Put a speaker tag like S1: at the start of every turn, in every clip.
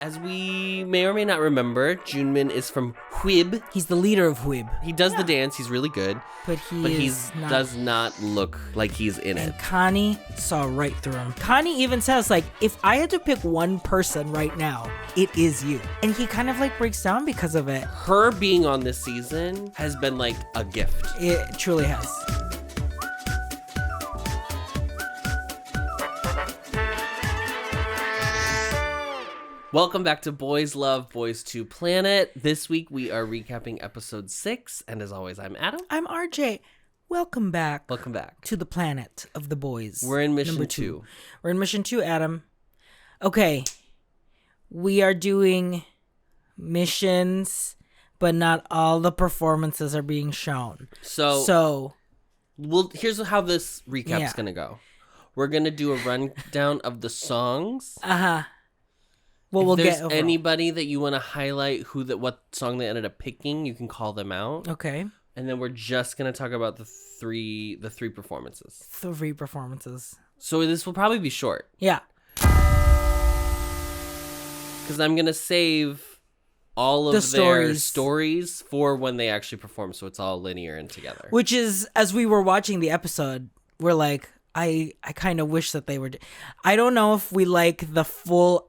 S1: As we may or may not remember, Junmin is from Hwib.
S2: He's the leader of Hwib.
S1: He does the dance. He's really good.
S2: But he
S1: does not look like he's in it.
S2: And Connie saw right through him. Connie even says, like, if I had to pick one person right now, it is you. And he kind of like breaks down because of it.
S1: Her being on this season has been like a gift.
S2: It truly has.
S1: Welcome back to Boys Love, Boys 2 Planet. This week we are recapping episode 6. And as always, I'm Adam.
S2: I'm RJ. Welcome back.
S1: Welcome back.
S2: To the planet of the boys.
S1: We're in mission 2.
S2: We're in mission 2, Adam. Okay. We are doing missions, but not all the performances are being shown. So
S1: here's how this recap's going to go. We're going to do a rundown of the songs.
S2: Uh-huh.
S1: Well, if there's anybody that you want to highlight what song they ended up picking, you can call them out.
S2: Okay.
S1: And then we're just going to talk about the three performances.
S2: 3 performances.
S1: So this will probably be short.
S2: Yeah.
S1: Because I'm going to save all of their stories for when they actually perform, so it's all linear and together.
S2: Which is, as we were watching the episode, we're like, I kind of wish that they were... I don't know if we like the full...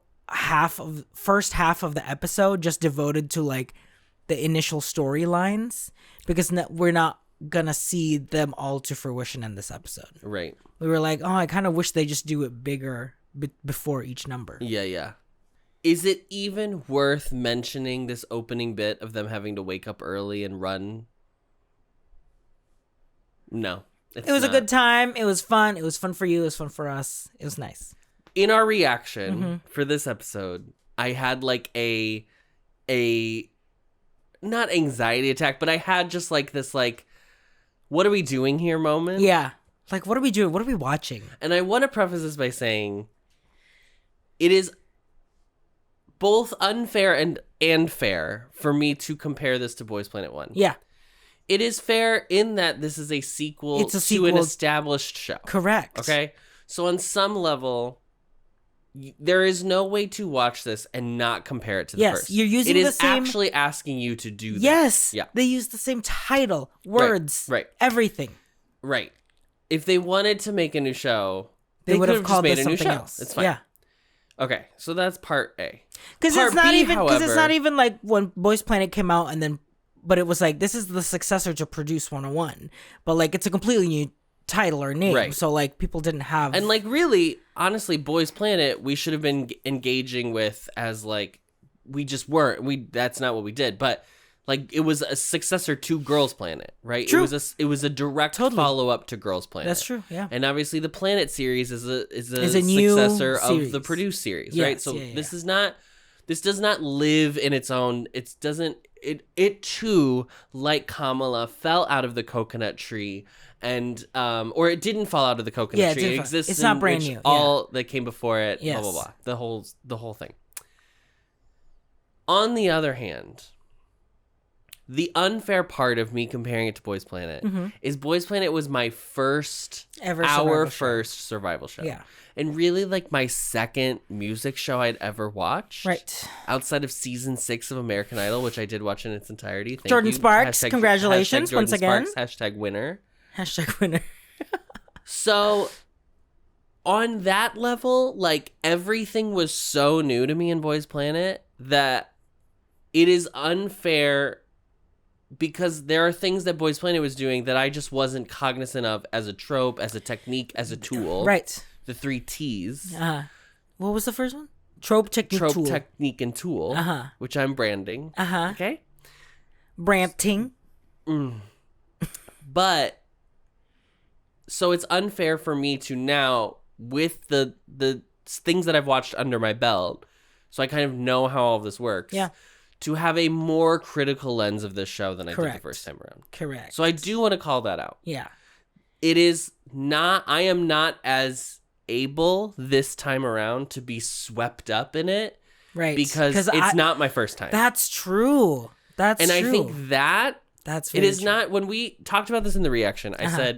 S2: first half of the episode just devoted to like the initial storylines, because we're not gonna see them all to fruition in this episode.
S1: Right.
S2: We were like, oh, I kind of wish they just do it bigger before each number.
S1: Yeah. Is it even worth mentioning this opening bit of them having to wake up early and run? No.
S2: It was a good time. It was fun. It was fun for you. It was fun for us. It was nice.
S1: In our reaction for this episode, I had like a not anxiety attack, but I had just like this like, what are we doing here moment?
S2: Yeah. Like, what are we doing? What are we watching?
S1: And I want to preface this by saying it is both unfair and fair for me to compare this to Boys Planet 1.
S2: Yeah.
S1: It is fair in that this is a sequel to an established show.
S2: Correct.
S1: Okay? So on some level... there is no way to watch this and not compare it to the first.
S2: Yes, you're using the same...
S1: It is actually asking you to do that.
S2: Yes,
S1: yeah.
S2: They use the same title, words,
S1: right.
S2: Everything.
S1: Right. If they wanted to make a new show,
S2: they would have
S1: called
S2: made
S1: a new show.
S2: Else.
S1: It's fine.
S2: Yeah.
S1: Okay, so that's part A.
S2: Because it's not even like when Boys Planet came out but it was like, this is the successor to Produce 101, but like it's a completely new title or name, right. So like people didn't have,
S1: and like really honestly, Boys Planet we should have been engaging with as like we just weren't, that's not what we did, but like it was a successor to Girls Planet, right?
S2: True.
S1: It was a direct follow-up to Girls Planet.
S2: That's true. Yeah.
S1: And obviously the Planet series is a new successor of the Produce series, yes, right? So this does not live in its own, it too, like Kamala, fell out of the coconut tree. And or it didn't fall out of the coconut tree. It exists.
S2: It's not brand new.
S1: All that came before it.
S2: Yes.
S1: Blah blah blah. The whole thing. On the other hand, the unfair part of me comparing it to Boys Planet is Boys Planet was my first survival show.
S2: Yeah.
S1: And really like my second music show I'd ever watched.
S2: Right.
S1: Outside of season 6 of American Idol, which I did watch in its entirety. Thank
S2: Jordan
S1: you.
S2: Sparks, congratulations once again.
S1: #winner.
S2: #winner.
S1: So on that level, like everything was so new to me in Boys Planet that it is unfair because there are things that Boys Planet was doing that I just wasn't cognizant of as a trope, as a technique, as a tool.
S2: Right.
S1: The 3 T's.
S2: What was the first one? Trope, technique, tool.
S1: Technique, and tool. Which I'm branding. Okay.
S2: Branding.
S1: But so it's unfair for me to now, with the things that I've watched under my belt, so I kind of know how all of this works, to have a more critical lens of this show than I did the first time around.
S2: Correct.
S1: So I do want to call that out.
S2: Yeah.
S1: It is not, I am not as able this time around to be swept up in it.
S2: Right.
S1: Because it's not my first time.
S2: That's true.
S1: I think
S2: that's
S1: it is true. Not when we talked about this in the reaction.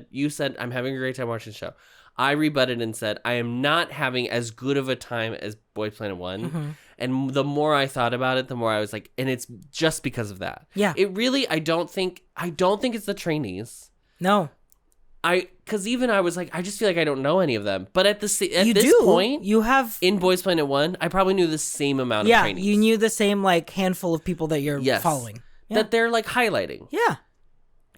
S1: You said I'm having a great time watching the show. I rebutted and said, I am not having as good of a time as Boys Planet One.
S2: Mm-hmm.
S1: And the more I thought about it, the more I was like, and it's just because of that.
S2: Yeah.
S1: It really, I don't think it's the trainees.
S2: No.
S1: Because even I was like, I just feel like I don't know any of them. But at this
S2: do.
S1: point,
S2: You have
S1: in Boys Planet One, I probably knew the same amount of
S2: yeah.
S1: trainees.
S2: You knew the same like handful of people that you're following. Yeah.
S1: That they're like highlighting.
S2: Yeah.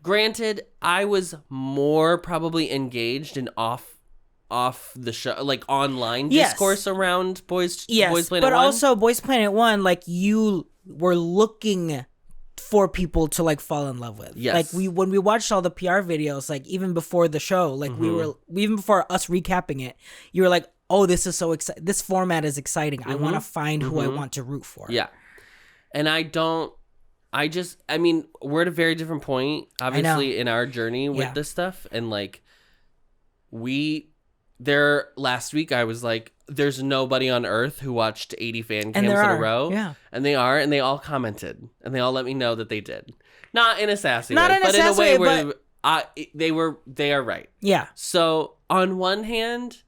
S1: Granted, I was more probably engaged in off the show, like online discourse around Boys Planet
S2: but
S1: 1.
S2: also Boys Planet 1, like you were looking for people to like fall in love with.
S1: Yes.
S2: Like when we watched all the PR videos, like even before the show, like even before us recapping it, you were like, oh, this is so exciting. This format is exciting. I want to find who I want to root for.
S1: Yeah. And I mean, we're at a very different point, obviously, in our journey with this stuff. And like, last week I was like, there's nobody on earth who watched 80 fan cams in a row.
S2: Yeah.
S1: And they all commented. And they all let me know that they did. Not in a sassy
S2: Not
S1: way,
S2: in a
S1: but in a
S2: sassy
S1: way
S2: way,
S1: where they are right.
S2: Yeah.
S1: So on one hand,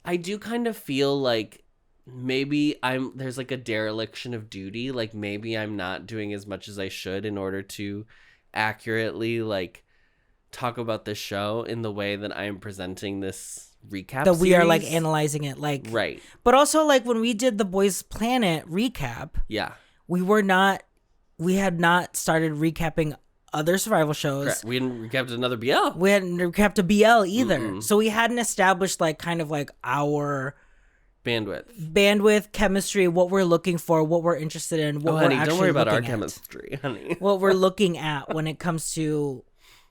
S1: I do kind of feel like maybe there's like a dereliction of duty. Like maybe I'm not doing as much as I should in order to accurately like talk about this show in the way that I am presenting this recap
S2: that we are like
S1: series.
S2: analyzing it, like
S1: Right.
S2: But also like when we did the Boys Planet recap,
S1: Yeah.
S2: we had not started recapping other survival shows.
S1: Correct. We hadn't recapped another BL.
S2: We hadn't recapped a BL either. So we hadn't established like kind of like our bandwidth, chemistry, what we're looking for, what we're interested in, what we're
S1: honey,
S2: actually
S1: don't worry about our
S2: looking at.
S1: chemistry, honey.
S2: What we're looking at when it comes to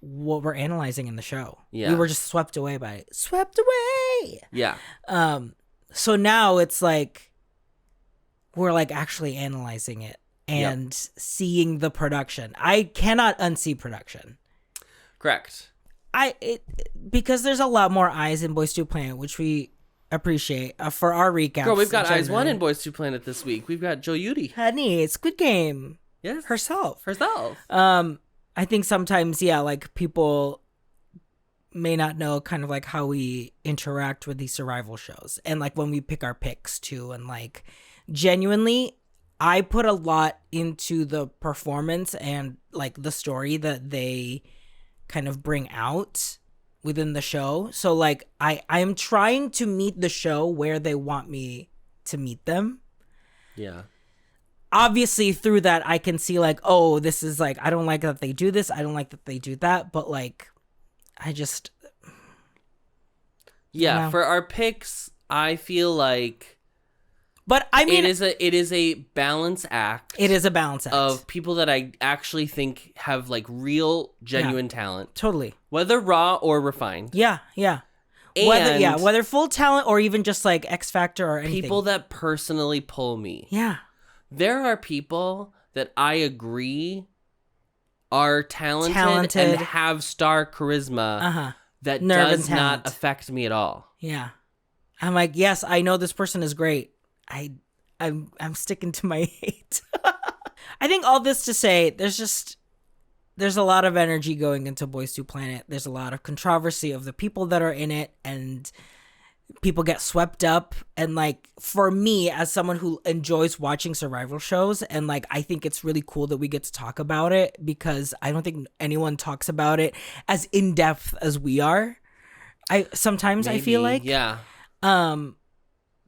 S2: what we're analyzing in the show.
S1: Yeah.
S2: We were just swept away by it. Swept away.
S1: Yeah.
S2: So now it's like we're like actually analyzing it and seeing the production. I cannot unsee production.
S1: Correct.
S2: Because there's a lot more eyes in Boys 2 Planet, which we appreciate for our recaps.
S1: Girl, we've got Eyes 1 in Boys 2 Planet this week. We've got Jo Yuri.
S2: Honey, it's Squid Game.
S1: Yes.
S2: Herself.
S1: I
S2: think sometimes, like people may not know kind of like how we interact with these survival shows and like when we pick our picks too. And like genuinely, I put a lot into the performance and like the story that they kind of bring out within the show. So like I am trying to meet the show where they want me to meet them.
S1: Yeah.
S2: Obviously through that I can see like, oh, this is like, I don't like that they do this, I don't like that they do that, but like I just
S1: for our picks I feel like,
S2: but I mean
S1: it is a balance act.
S2: It is a balance act
S1: of people that I actually think have like real genuine talent,
S2: totally,
S1: whether raw or refined.
S2: And whether full talent or even just like X Factor or anything.
S1: People that personally pull me. There are people that I agree are talented and have star charisma that does not affect me at all.
S2: I'm like, yes, I know this person is great. I'm sticking to my hate. I think all this to say, there's a lot of energy going into Boys 2 Planet. There's a lot of controversy of the people that are in it, and people get swept up. And like for me, as someone who enjoys watching survival shows, and like I think it's really cool that we get to talk about it because I don't think anyone talks about it as in depth as we are. I feel like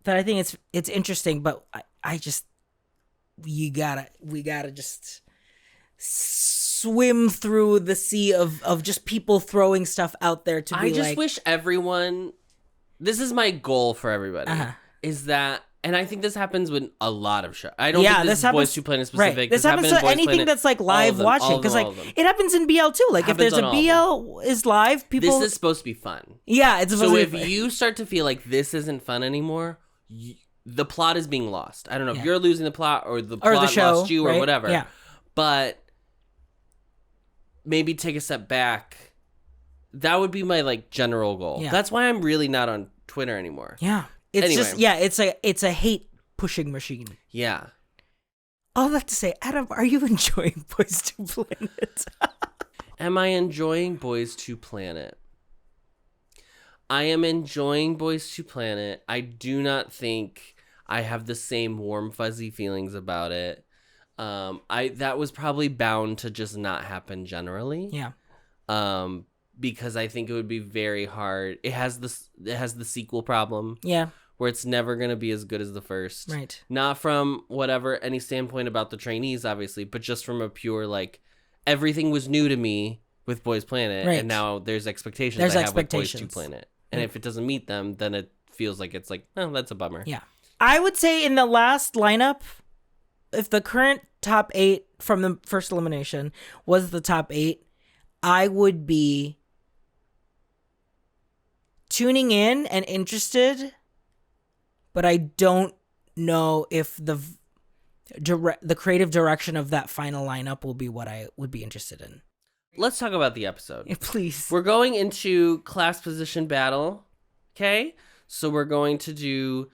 S2: that I think it's interesting, but I just we gotta just swim through the sea of just people throwing stuff out there to be like. I just
S1: wish everyone. This is my goal for everybody. Is that, and I think this happens with a lot of shows. I don't think this is Boys 2 Planet specific.
S2: Right. This happens to anything that's like live watching, because like it happens in BL too. Like if there's a BL is live, people.
S1: This is supposed to be fun.
S2: Yeah, it's supposed to be.
S1: So if you start to feel like this isn't fun anymore, the plot is being lost. I don't know if you're losing the plot or the plot
S2: show,
S1: lost you or whatever.
S2: Yeah.
S1: But maybe take a step back. That would be my like general goal.
S2: Yeah.
S1: That's why I'm really not on Twitter anymore.
S2: Yeah. It's just it's a hate pushing machine.
S1: Yeah.
S2: All that to say, Adam, are you enjoying Boys 2 Planet?
S1: Am I enjoying Boys 2 Planet? I am enjoying Boys to Planet. I do not think I have the same warm, fuzzy feelings about it. That was probably bound to just not happen generally.
S2: Yeah.
S1: Because I think it would be very hard. It has the sequel problem.
S2: Yeah.
S1: Where it's never going to be as good as the first.
S2: Right. Not
S1: from any standpoint about the trainees, obviously, but just from a pure, like, everything was new to me with Boys Planet, and now there's expectations I have with Boys to Planet. And if it doesn't meet them, then it feels like it's like, oh, that's a bummer.
S2: Yeah. I would say in the last lineup, if the current top 8 from the first elimination was the top 8, I would be tuning in and interested, but I don't know if the creative direction of that final lineup will be what I would be interested in.
S1: Let's talk about the episode.
S2: Please.
S1: We're going into class position battle, okay? So we're going to do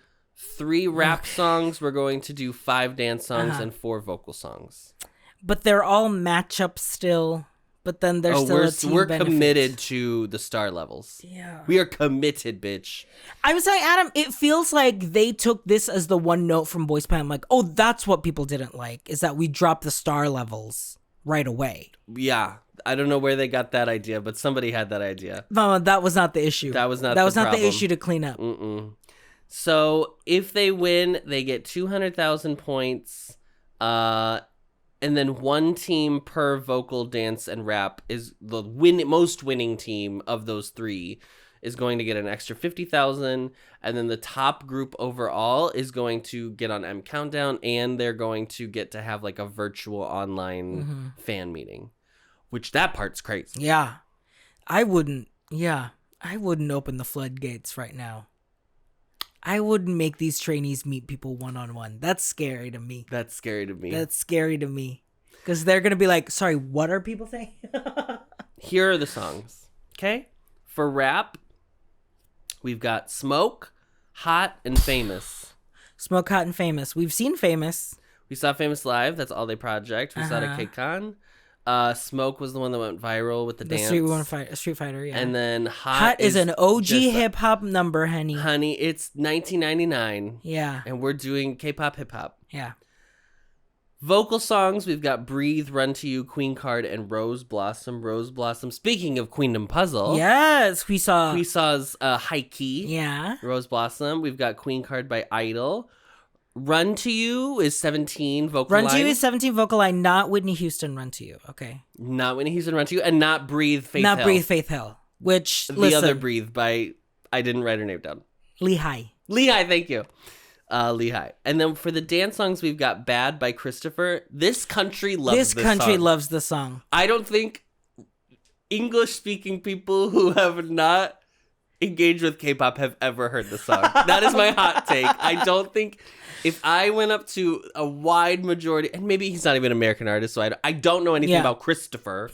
S1: 3 rap songs, we're going to do 5 dance songs, and 4 vocal songs.
S2: But they're all matchups still. But then there's still a team benefit.
S1: We're committed to the star levels.
S2: Yeah.
S1: We are committed, bitch.
S2: I was saying, Adam, it feels like they took this as the one note from Boys Planet. I'm like, oh, that's what people didn't like, is that we dropped the star levels right away.
S1: Yeah. I don't know where they got that idea, but somebody had that idea.
S2: No, that was not the issue.
S1: That was not
S2: the issue to clean up.
S1: So if they win, they get 200,000 points. And then one team per vocal, dance, and rap is the most winning team of those 3 is going to get an extra 50,000. And then the top group overall is going to get on M Countdown, and they're going to get to have like a virtual online fan meeting, which that part's crazy.
S2: Yeah. I wouldn't open the floodgates right now. I wouldn't make these trainees meet people one-on-one. That's scary to me. That's scary to me. Because they're going to be like, sorry, what are people saying?
S1: Here are the songs, okay? For rap, we've got Smoke, Hot, and Famous.
S2: Smoke, Hot, and Famous. We've seen Famous.
S1: We saw Famous live. That's All Day Project. We saw it at KCON. Smoke was the one that went viral with the dance.
S2: Street Fighter, yeah.
S1: And then Hot
S2: is an OG hip-hop number, honey.
S1: Honey, it's 1999.
S2: Yeah.
S1: And we're doing K-pop hip-hop.
S2: Yeah.
S1: Vocal songs, we've got Breathe, Run to You, Queen Card, and Rose Blossom. Rose Blossom. Speaking of Queendom Puzzle.
S2: Yes, we saw.
S1: We saw's High Key.
S2: Yeah.
S1: Rose Blossom. We've got Queen Card by Idol. Run to You is 17 vocal line.
S2: Run to You is 17 vocal line, not Whitney Houston Run to You, okay?
S1: Not Whitney Houston Run to You, and not Breathe, Faith Hill.
S2: Not Breathe, Faith Hill, which,
S1: the other Breathe by, I didn't write her name down.
S2: Lehigh,
S1: thank you. Lehigh. And then for the dance songs, we've got Bad by Christopher. This country loves
S2: the song.
S1: I don't think English-speaking people who have not engaged with K-pop have ever heard the song. That is my hot take. I don't think... If I went up to a wide majority, and maybe he's not even an American artist, so I don't know anything about Christopher.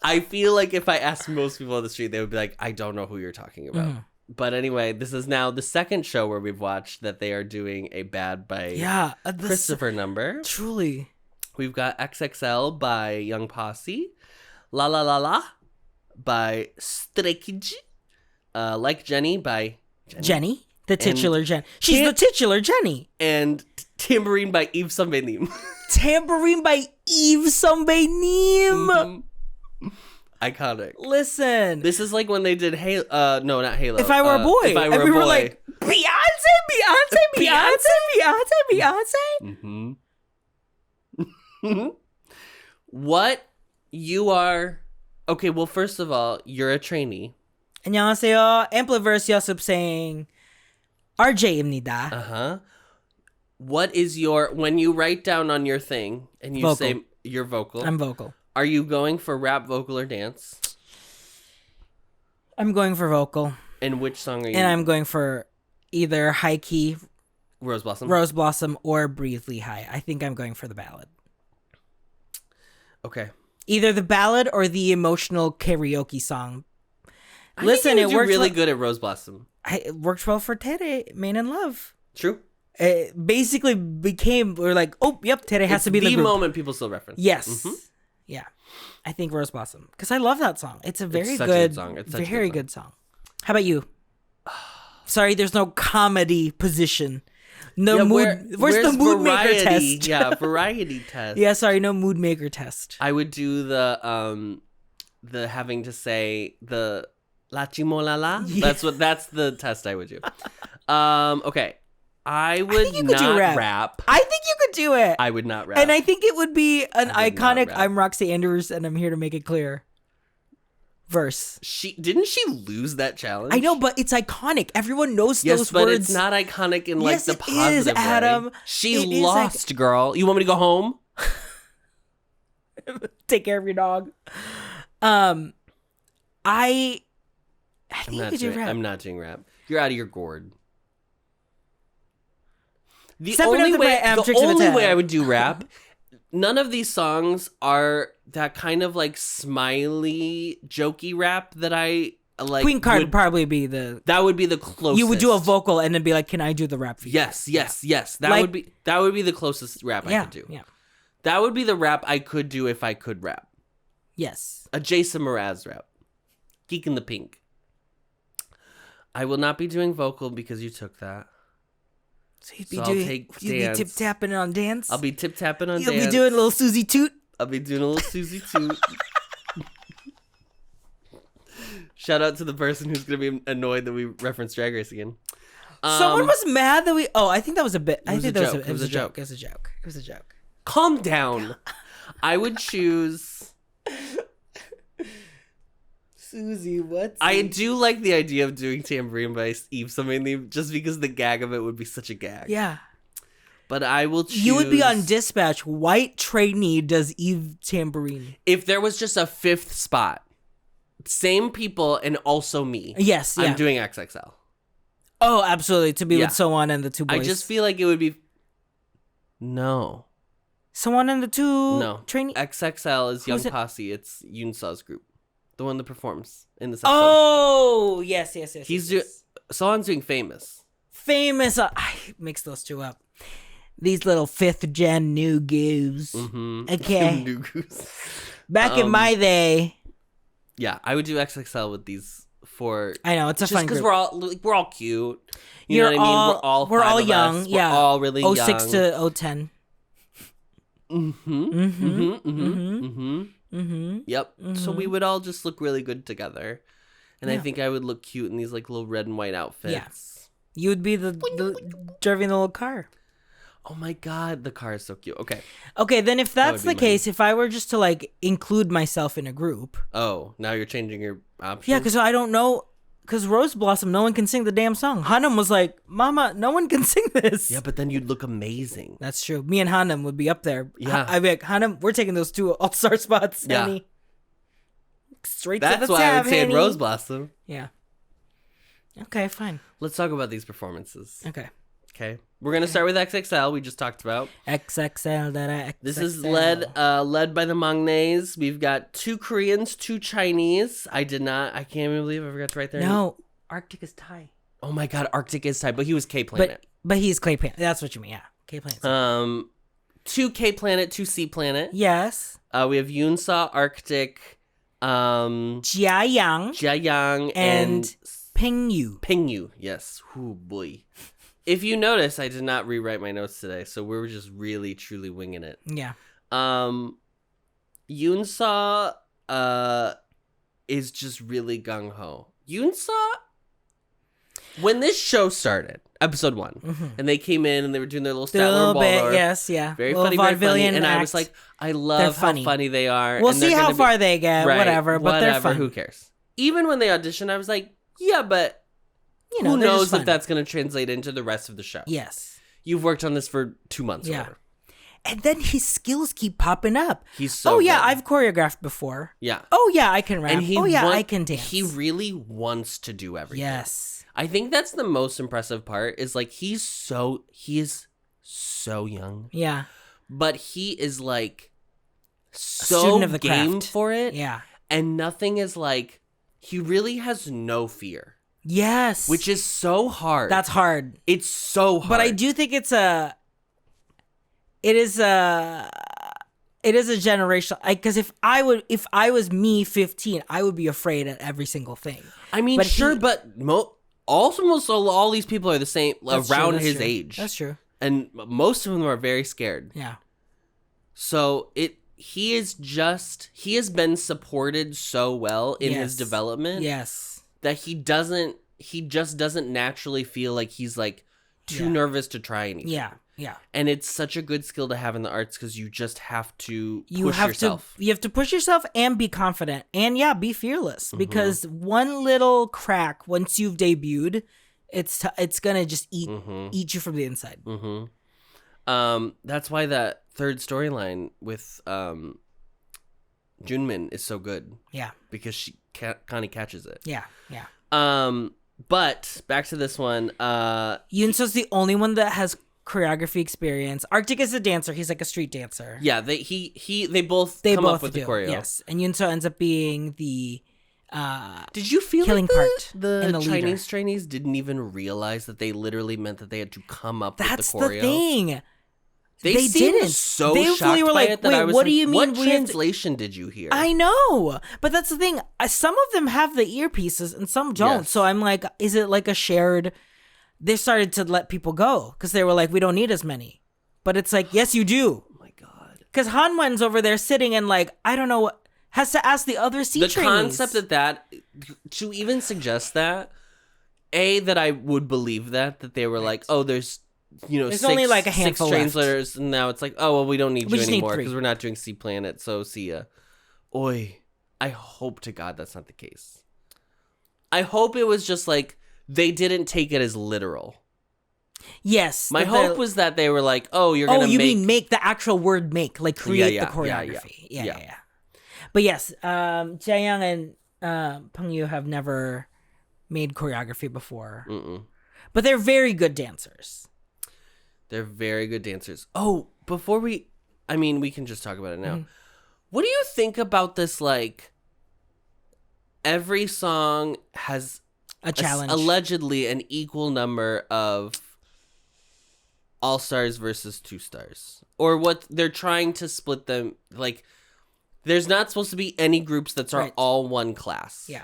S1: I feel like if I asked most people on the street, they would be like, I don't know who you're talking about. Mm. But anyway, this is now the second show where we've watched that they are doing a Bad by Christopher number.
S2: Truly.
S1: We've got XXL by Young Posse. La La La La by Stray Kids. Like Jennie by
S2: Jennie. The titular Jennie. She's the titular Jennie.
S1: And Tambourine by Yves Saint Benim.
S2: Tambourine by Yves Saint Benim.
S1: Mm-hmm. Iconic.
S2: Listen.
S1: This is like when they did Halo. No, not Halo.
S2: If I Were a Boy.
S1: If I Were
S2: and
S1: a
S2: we
S1: Boy.
S2: were like, Beyonce.
S1: Mm-hmm. What you are... Okay, well, first of all, you're a trainee.
S2: 안녕하세요. Ampliverse Yosip saying... RJ입니다.
S1: Uh-huh. What is your... When you write down on your thing and you say you're vocal...
S2: I'm vocal.
S1: Are you going for rap, vocal, or dance?
S2: I'm going for vocal.
S1: And which song are you...
S2: And I'm going for either High Key...
S1: Rose
S2: Blossom or Breathe Lehigh. I think I'm going for the ballad.
S1: Okay.
S2: Either the ballad or the emotional karaoke song.
S1: Listen, it worked really good at Rose Blossom.
S2: It worked well for Tere, Main in Love.
S1: True.
S2: It basically became, we're like, oh, yep, Tere has to be the group.
S1: Moment people still reference.
S2: Yes. Mm-hmm. Yeah. I think Rose Blossom. Because I love that song. It's a very good song. It's a very good song. How about you? Sorry, there's no comedy position. No
S1: Yeah,
S2: mood. Where's the mood maker
S1: variety?
S2: test?
S1: Yeah, variety test.
S2: Yeah, sorry, no mood maker test.
S1: I would do the having to say the la chimolala.
S2: Yeah.
S1: That's the test I would do. Okay. I would
S2: think you could do
S1: not
S2: rap. I think you could do it.
S1: I would not rap.
S2: And I think it would be an
S1: I would not
S2: iconic
S1: rap.
S2: I'm Roxy Andrews and I'm here to make it clear verse.
S1: Didn't she lose that challenge?
S2: I know, but it's iconic. Everyone knows
S1: Yes,
S2: those
S1: but
S2: words.
S1: it's not iconic in like
S2: Yes,
S1: the
S2: it
S1: positive
S2: is,
S1: way.
S2: Adam.
S1: She
S2: It is,
S1: lost, girl. You want me to go home?
S2: Take care of your dog. I think you could do rap.
S1: I'm not doing rap. You're out of your gourd. The
S2: Stepping
S1: only
S2: up to
S1: way,
S2: my
S1: the
S2: tricks of
S1: only
S2: attack.
S1: way I would do rap. None of these songs are that kind of like smiley, jokey rap that I like.
S2: Queen Card would probably be the.
S1: That would be the closest.
S2: You would do a vocal and then be like, "Can I do the rap for you?"
S1: Yes. That
S2: Like-
S1: would be the closest rap I could do.
S2: Yeah.
S1: That would be the rap I could do if I could rap.
S2: Yes.
S1: A Jason Mraz rap. Geek in the Pink. I will not be doing vocal because you took that.
S2: So you'd
S1: So
S2: be
S1: I'll
S2: doing.
S1: take
S2: You'd
S1: dance.
S2: be tip tapping on dance.
S1: I'll be tip tapping on
S2: You'll
S1: dance.
S2: be doing a little Susie Toot.
S1: I'll be doing a little Susie Toot. Shout out to the person who's gonna be annoyed that we referenced Drag Race again.
S2: Someone was mad that we. Oh, I think that was a bit. I
S1: was
S2: think
S1: a
S2: that
S1: joke.
S2: was a, it was a joke. It was a joke. It was a joke.
S1: Calm down. I would choose.
S2: Susie, what?
S1: I do like the idea of doing Tambourine by Eve Something just because the gag of it would be such a gag.
S2: Yeah.
S1: But I will choose.
S2: You would be on dispatch. White trainee does Eve Tambourine.
S1: If there was just a fifth spot, same people and also me.
S2: Yes, yeah.
S1: I'm doing XXL.
S2: Oh, absolutely. To be
S1: Yeah.
S2: with Sowan and the two boys.
S1: I just feel like it would be. No.
S2: Someone and the two
S1: No.
S2: trainee.
S1: XXL is Young
S2: Who's it?
S1: Posse. It's Yoonsa's group. The one that performs in this episode.
S2: Oh, yes.
S1: He's doing. Someone's doing Famous.
S2: Famous. I mix those two up. These little 5th gen new goos.
S1: Mm-hmm.
S2: Okay.
S1: New Goose.
S2: Back in my day.
S1: Yeah, I would do XXL with these four.
S2: I know, it's a
S1: just
S2: fun
S1: because
S2: group.
S1: we're all cute. You
S2: You're
S1: know what I mean?
S2: all-
S1: We're
S2: we're
S1: five
S2: all
S1: of
S2: young,
S1: us.
S2: yeah.
S1: We're all really young.
S2: 06 to 010.
S1: Yep. So we would all just look really good together. And I think I would look cute in these like little red and white outfits.
S2: You would be the driving the little car.
S1: Oh my god, the car is so cute. Okay.
S2: Okay, then if that's
S1: would
S2: the
S1: be
S2: case, if I were just to like include myself in a group.
S1: Oh, now you're changing your option?
S2: Yeah, because I don't know. Because Rose Blossom, no one can sing the damn song. Hanum was like, Mama, no one can sing this.
S1: Yeah, but then you'd look amazing.
S2: That's true. Me and Hanum would be up there.
S1: Yeah.
S2: I'd be like, Hanum, we're taking those 2 all-star spots,
S1: Yeah.
S2: Annie. Straight to
S1: That's
S2: the
S1: why I
S2: tab,
S1: would say in
S2: Annie.
S1: Rose Blossom.
S2: Yeah. Okay, fine.
S1: Let's talk about these performances.
S2: Okay.
S1: Okay. We're going to start with XXL, we just talked about.
S2: XXL that I
S1: This is led by the Mangnaes. We've got 2 Koreans, 2 Chinese. I can't even believe I forgot to write their name.
S2: No, Arctic is Thai.
S1: Oh my god, Arctic is Thai, but he was K Planet.
S2: But he's Clay Planet. That's what you mean, yeah. K Planet.
S1: 2 K Planet, 2 C Planet.
S2: Yes.
S1: We have Yoonsa, Arctic,
S2: Jia Yang
S1: Jiayang,
S2: and Ping Yu.
S1: Pingyu. Yes. Oh boy. If you notice, I did not rewrite my notes today, so we were just really, truly winging it.
S2: Yeah.
S1: Yoonsa is just really gung ho. Yoonsa, when this show started, episode 1, and they came in and they were doing their little
S2: A little
S1: Statler
S2: bit,
S1: Waldorf.
S2: yes, yeah.
S1: Very
S2: Little
S1: funny, very funny.
S2: vaudevillian
S1: And I was
S2: act.
S1: like, I love how
S2: funny.
S1: funny they are.
S2: We'll
S1: and
S2: see
S1: they're
S2: how
S1: gonna
S2: far they get,
S1: Right,
S2: whatever, but they're fun.
S1: Who cares? Even when they auditioned, I was like, yeah, but
S2: You know,
S1: who
S2: they're just
S1: knows
S2: fun.
S1: if that's going to translate into the rest of the show?
S2: Yes.
S1: You've worked on this for 2 months or
S2: Yeah.
S1: whatever.
S2: And then his skills keep popping up.
S1: He's so
S2: Oh, yeah,
S1: good.
S2: I've choreographed before.
S1: Yeah.
S2: Oh, yeah, I can rap.
S1: And
S2: I can dance.
S1: He really wants to do everything.
S2: Yes.
S1: I think that's the most impressive part is like he is so young,
S2: Yeah.
S1: but he is like so
S2: student of the
S1: game
S2: craft.
S1: for it.
S2: Yeah.
S1: And nothing is like, he really has no fear,
S2: Yes.
S1: which is so hard.
S2: That's hard.
S1: It's so hard.
S2: But I do think it is It is a generational, because if I was me 15, I would be afraid at every single thing.
S1: I mean, but almost all these people are the same around his age.
S2: That's true.
S1: And most of them are very scared.
S2: Yeah.
S1: So he has been supported so well in his development.
S2: Yes.
S1: That he just doesn't naturally feel like he's like too nervous to try anything.
S2: Yeah. Yeah.
S1: And it's such a good skill to have in the arts because you just have to push yourself.
S2: You have to push yourself and be confident and be fearless, because one little crack once you've debuted, it's gonna just eat you from the inside.
S1: That's why that third storyline with Junmin is so good. Yeah, because she kind of catches it. Yeah, yeah. But back to this one.
S2: Yoonso's the only one that has choreography experience. Arctic is a dancer. He's like a street dancer.
S1: Yeah, they both come up with the choreo.
S2: Yes, and Yoonso ends up being the
S1: did you feel
S2: killing
S1: like
S2: part
S1: the Chinese trainees didn't even realize that they literally meant that they had to come up with the choreo?
S2: That's the thing.
S1: They didn't. So they shocked
S2: were
S1: by
S2: like,
S1: it that
S2: wait,
S1: I was
S2: what
S1: like,
S2: do you mean?
S1: What translation did you hear?
S2: I know, but that's the thing. Some of them have the earpieces and some don't. Yes. So I'm like, is it like a shared? They started to let people go because they were like, we don't need as many. But it's like, yes, you do. Oh my god. Because Hanwon's over there sitting and like, I don't know what, has to ask the other trainees.
S1: The concept that to even suggest that I would believe that they were like, oh, there's
S2: only like a handful
S1: 6 translators, and now it's like, oh well, we don't need you anymore
S2: because
S1: we're not doing Sea Planet, so see ya. Oi, I hope to God that's not the case. I hope it was just like they didn't take it as literal.
S2: Yes,
S1: my hope was that they were like, oh, you're gonna
S2: mean make the actual word like create the choreography. Yeah. But yes, Jaeyoung and Peng Yu have never made choreography before. But they're very good dancers.
S1: They're very good dancers. Oh, we can just talk about it now. What do you think about this, like, every song has
S2: a challenge,
S1: allegedly an equal number of all-stars versus 2-stars? Or what they're trying to split them, like, there's not supposed to be any groups that are all one class.
S2: Yeah.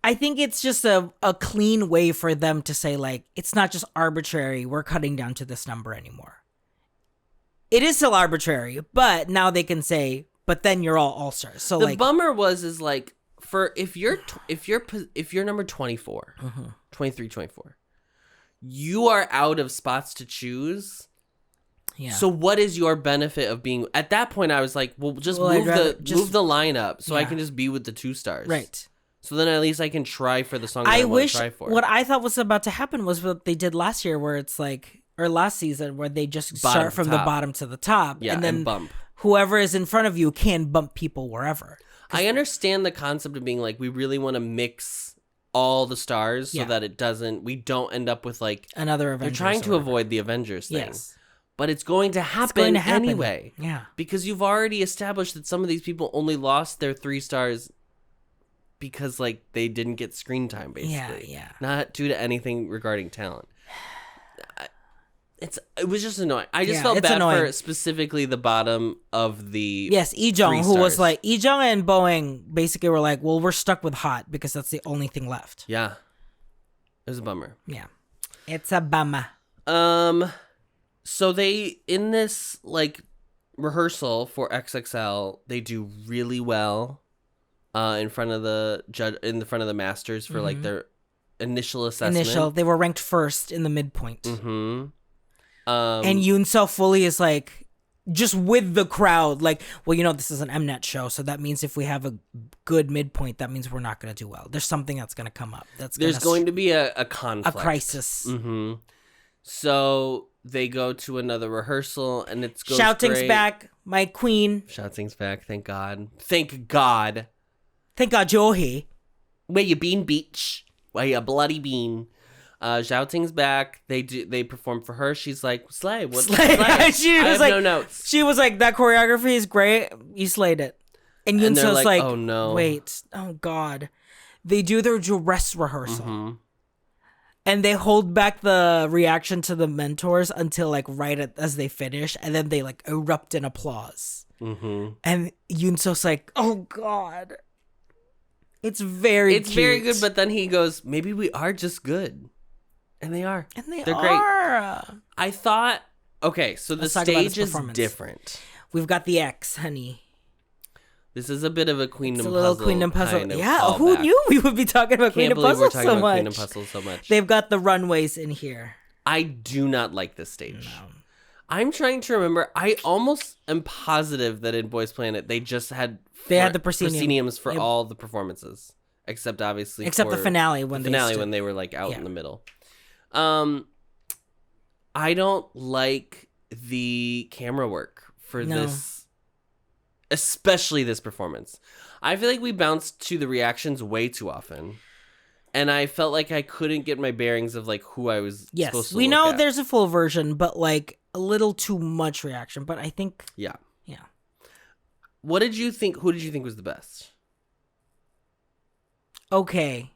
S2: I think it's just a clean way for them to say, like, it's not just arbitrary. We're cutting down to this number anymore. It is still arbitrary, but now they can say, but then you're all stars. So
S1: the bummer is like, for if you're number 24, 23, 24, you are out of spots to choose. Yeah. So what is your benefit of being at that point? I was like, well, move the lineup so I can just be with the 2-stars. Right. So then at least I can try for the song that I want to try for.
S2: What I thought was about to happen was what they did last year, where it's like, or last season, where they just start from the bottom to the top.
S1: Yeah, and then bump.
S2: Whoever is in front of you can bump people wherever.
S1: I understand the concept of being like, we really want to mix all the stars so that we don't end up with like
S2: another Avengers.
S1: They're trying to avoid the Avengers thing. Yes. But it's going to happen anyway. Yeah. Because you've already established that some of these people only lost their 3 stars because like they didn't get screen time, basically. Yeah. Not due to anything regarding talent. It was just annoying. I just felt bad for specifically the bottom of the
S2: Lee-jung, who was like, Lee-jung and Boeing basically were like, well, we're stuck with hot because that's the only thing left.
S1: Yeah. It was a bummer.
S2: Yeah. It's a bummer.
S1: So they, in this like rehearsal for XXL, they do really well in front of the judge, in the front of the masters for like their initial assessment.
S2: They were ranked first in the midpoint. And Yoon-seo fully is like, just with the crowd, like, well, this is an Mnet show, so that means if we have a good midpoint, that means we're not going to do well. There's something that's going to come up.
S1: There's going to be a conflict.
S2: A crisis.
S1: So they go to another rehearsal, and it's goes
S2: Shouting's
S1: great.
S2: back, my queen.
S1: Shouting's back, thank God. Thank God.
S2: Thank God, Johi.
S1: Where you been, bitch? Where you bloody bean? Shouting's back. They perform for her. She's like, slay. What? Slay.
S2: She was like, no notes. She was like, that choreography is great. You slayed it. And Yoon-seo's like,
S1: oh no.
S2: Wait. Oh God. They do their dress rehearsal. And they hold back the reaction to the mentors until like as they finish, and then they like erupt in applause.
S1: Mm-hmm.
S2: And Yoonso's like, "Oh God." It's very
S1: good, but then he goes, maybe we are just good. And they are.
S2: And they're
S1: great.
S2: Great.
S1: I thought, okay, so the stage is different.
S2: We've got the X, honey.
S1: This is a bit of a Queendom Puzzle.
S2: It's a little Queendom Puzzle.
S1: Kind of
S2: yeah,
S1: callback.
S2: who knew we would be talking about Queendom Puzzle so much?
S1: Queendom Puzzle so much.
S2: They've got the runways in here.
S1: I do not like this stage.
S2: No.
S1: I'm trying to remember. I almost am positive that in Boys Planet they just had
S2: the
S1: prosceniums for all the performances, except obviously
S2: the finale when
S1: they were like out in the middle. I don't like the camera work for this, especially this performance. I feel like we bounced to the reactions way too often. And I felt like I couldn't get my bearings of like who I was supposed to
S2: we
S1: look
S2: know
S1: at.
S2: there's a full version, but like a little too much reaction. But I think
S1: Yeah. What did you think? Who did you think was the best?
S2: Okay.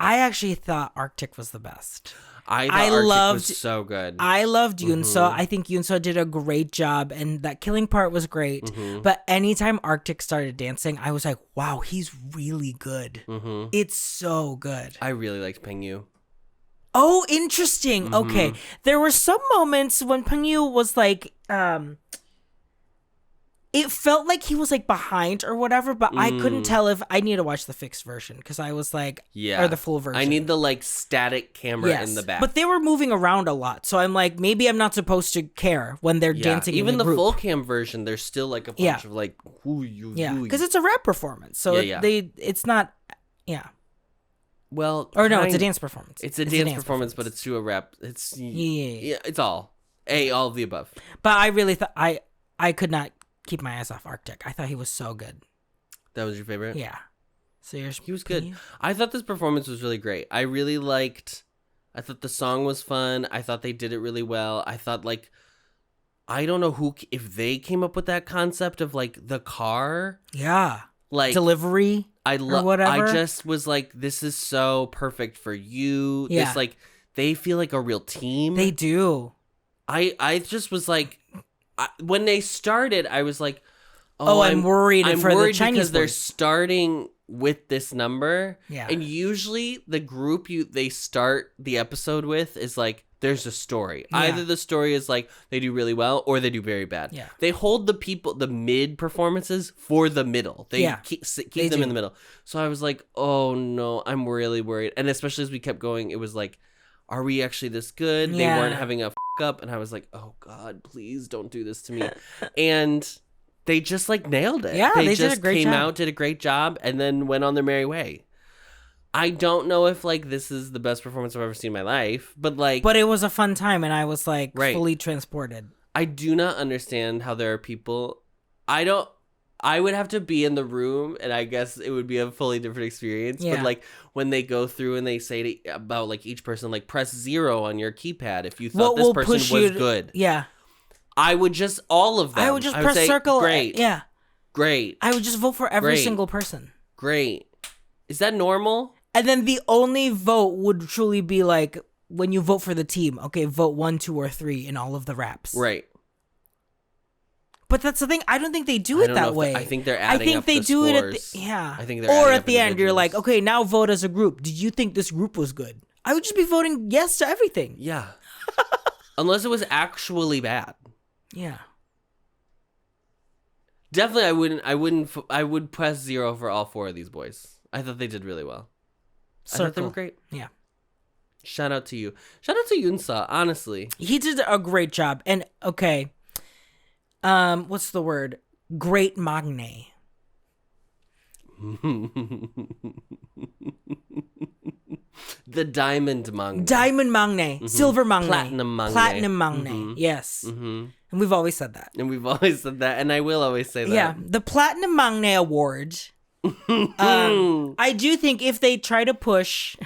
S2: I actually thought Arctic was the best.
S1: I thought Arctic was so good.
S2: I loved Yoonso. I think Yoonso did a great job, and that killing part was great. But anytime Arctic started dancing, I was like, wow, he's really good. It's so good.
S1: I really liked Pengyu.
S2: Oh, interesting. Okay. There were some moments when Pengyu was like, it felt like he was like behind or whatever, but I couldn't tell if I need to watch the fixed version because I was like, or the full version.
S1: I need the like static camera in the back.
S2: But they were moving around a lot, so I'm like, maybe I'm not supposed to care when they're dancing.
S1: Even
S2: in the
S1: full cam version, there's still like a bunch of like,
S2: because it's a rap performance, so it's not,
S1: Well,
S2: or no, it's a dance performance.
S1: It's a dance performance, but it's to a rap. It's it's all of the above.
S2: But I really thought I could not keep my eyes off Arctic. I thought he was so good.
S1: That was your favorite?
S2: Yeah. So
S1: he was good. I thought this performance was really great. I thought the song was fun. I thought they did it really well. I thought like, I don't know if they came up with that concept of like the car.
S2: Yeah.
S1: Like
S2: delivery. Or whatever.
S1: I just was like, this is so perfect for you.
S2: Yeah.
S1: This like, they feel like a real team.
S2: They do.
S1: I just was like, when they started, I was like,
S2: I'm worried for the Chinese
S1: because they're starting with this number.
S2: Yeah.
S1: And usually the group they start the episode with is like, there's a story. Yeah. Either the story is like they do really well or they do very bad.
S2: Yeah.
S1: They hold the mid performances for the middle. They keep them in the middle. So I was like, oh no, I'm really worried. And especially as we kept going, it was like, are we actually this good? They weren't having a up, and I was like, oh God, please don't do this to me. And they just like nailed it.
S2: Yeah, they
S1: just
S2: did a great
S1: came
S2: job.
S1: out, did a great job, and then went on their merry way. I don't know if like this is the best performance I've ever seen in my life, but it
S2: was a fun time, and I was like fully transported.
S1: I do not understand how there are people. I would have to be in the room, and I guess it would be a fully different experience.
S2: Yeah.
S1: But like when they go through and they say about like each person, like press 0 on your keypad if you thought this person was good.
S2: Yeah.
S1: I would just all of them.
S2: I would just press circle.
S1: Great.
S2: Yeah.
S1: Great.
S2: I would just vote for every single person.
S1: Great. Is that normal?
S2: And then the only vote would truly be like when you vote for the team. Okay, vote 1, 2, or 3 in all of the raps.
S1: Right.
S2: But that's the thing. I don't think they do it that way.
S1: I think they're adding up the
S2: do
S1: scores.
S2: it at
S1: I think they're
S2: or
S1: adding
S2: at
S1: up
S2: the end, you're like,
S1: individuals.
S2: okay, now vote as a group. Did you think this group was good? I would just be voting yes to everything.
S1: Yeah. Unless it was actually bad.
S2: Yeah.
S1: Definitely, I would press 0 for all 4 of these boys. I thought they did really well. I thought they were great.
S2: Yeah.
S1: Shout out to you. Shout out to Yoonsa, honestly.
S2: He did a great job. And okay. What's the word? Great magne.
S1: The diamond magne.
S2: Diamond magne. Silver magne.
S1: Platinum magne.
S2: Platinum magne. Yes. And we've always said that.
S1: And I will always say that.
S2: Yeah. The Platinum Magne Award. I do think if they try to push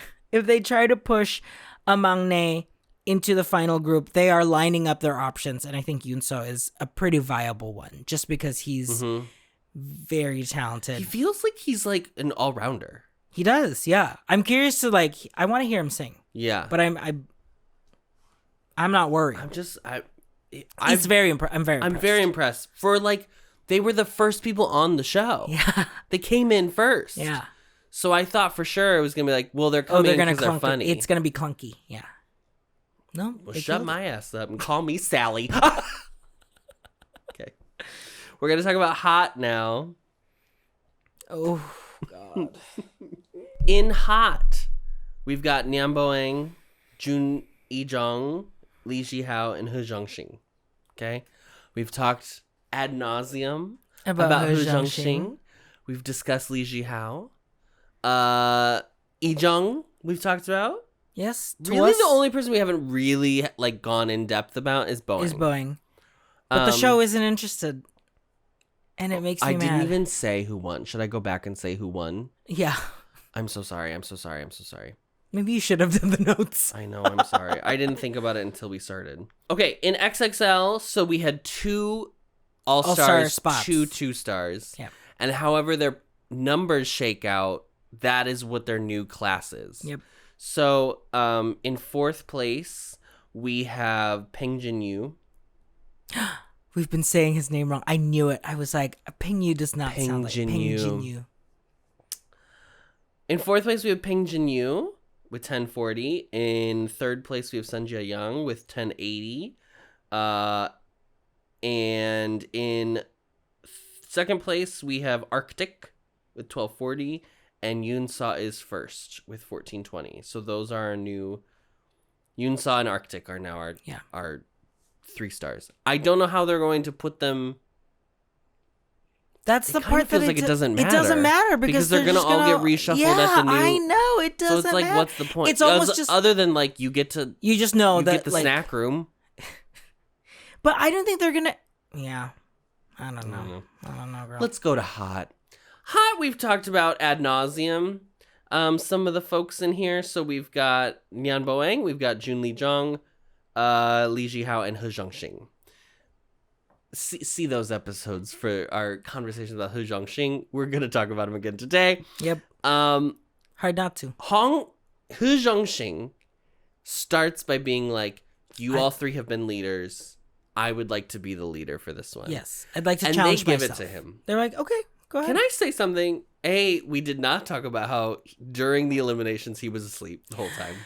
S2: a magne into the final group, they are lining up their options, and I think Yoonso is a pretty viable one, just because he's very talented.
S1: He feels like he's like an all-rounder.
S2: He does, yeah. I'm curious to like. I want to hear him sing,
S1: Yeah.
S2: but I'm not worried.
S1: I'm just
S2: I'm very impressed.
S1: I'm very impressed. For like, they were the first people on the show.
S2: Yeah.
S1: They came in first.
S2: Yeah.
S1: So I thought for sure it was gonna be like, well, they're coming because they're funny.
S2: It's gonna be clunky. Yeah. No.
S1: Well, shut my ass up and call me Sally. Okay. We're gonna talk about Hot now.
S2: Oh God.
S1: In Hot, we've got Nian Boeng, Jun Yi-jung, Li Jihao, and He Zhongxing. Okay? We've talked ad nauseum about He Zhongxing. We've discussed Li Jihao. Yi-jung, we've talked about.
S2: Yes.
S1: Really, the only person we haven't really like gone in depth about is Boeing.
S2: But the show isn't interested. And it makes me mad.
S1: I didn't even say who won. Should I go back and say who won?
S2: Yeah.
S1: I'm so sorry.
S2: Maybe you should have done the notes.
S1: I know, I'm sorry. I didn't think about it until we started. Okay, in XXL, so we had 2 All-Stars,
S2: spots.
S1: 2 2-stars.
S2: Yeah.
S1: And however their numbers shake out, that is what their new class is.
S2: Yep.
S1: So, in 4th place, we have Peng Jinyu.
S2: We've been saying his name wrong. I knew it. I was like, Peng Yu does not sound like Peng Jinyu.
S1: In 4th place, we have Peng Jinyu with 1040. In 3rd place, we have Sun Jia-young with 1080. And in 2nd place, we have Arctic with 1240. And Yoonsa is first with 1420. So those are our new... Yoonsa and Arctic are now our 3 stars. I don't know how they're going to put them...
S2: That's the part that
S1: feels like it doesn't matter.
S2: It doesn't matter because
S1: they're gonna all get reshuffled at the new.
S2: I know it doesn't.
S1: So it's like,
S2: matter.
S1: what's the point?
S2: It's almost just
S1: other than like you get to.
S2: You just know
S1: you
S2: that
S1: get the
S2: like,
S1: snack room.
S2: But I don't think they're gonna. Yeah, I don't know. Girl.
S1: Let's go to Hot. Hot. We've talked about ad nauseum. Some of the folks in here. So we've got Nian Boeng, we've got Jun Li-jung, Li Jihao, and He Zhongxing. See those episodes for our conversation about He Zhongxing. We're gonna talk about him again today.
S2: Yep. Hard not to.
S1: He Zhongxing starts by being like, "You all 3 have been leaders. I would like to be the leader for this one."
S2: Yes, I'd like to challenge myself.
S1: And they give it to him.
S2: They're like, "Okay, go ahead."
S1: Can I say something? A, we did not talk about how during the eliminations he was asleep the whole time.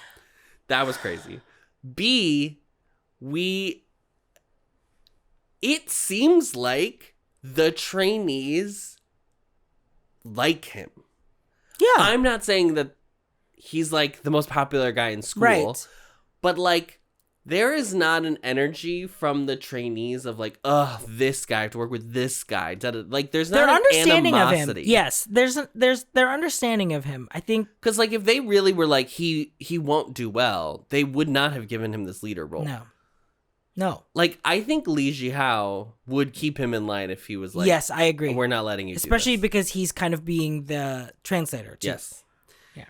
S1: That was crazy. B, it seems like the trainees like him.
S2: Yeah.
S1: I'm not saying that he's like the most popular guy in school.
S2: Right.
S1: But like there is not an energy from the trainees of like, this guy, I have to work with this guy. Like there's not an
S2: understanding
S1: animosity.
S2: of him. Yes, there's their understanding of him. I think
S1: because like if they really were like he won't do well, they would not have given him this leader role.
S2: No.
S1: Like, I think Li Jihao would keep him in line if he was like...
S2: Yes, I agree.
S1: We're not letting you
S2: Especially
S1: do this.
S2: because he's kind of being the translator, too.
S1: Yes.
S2: Yeah.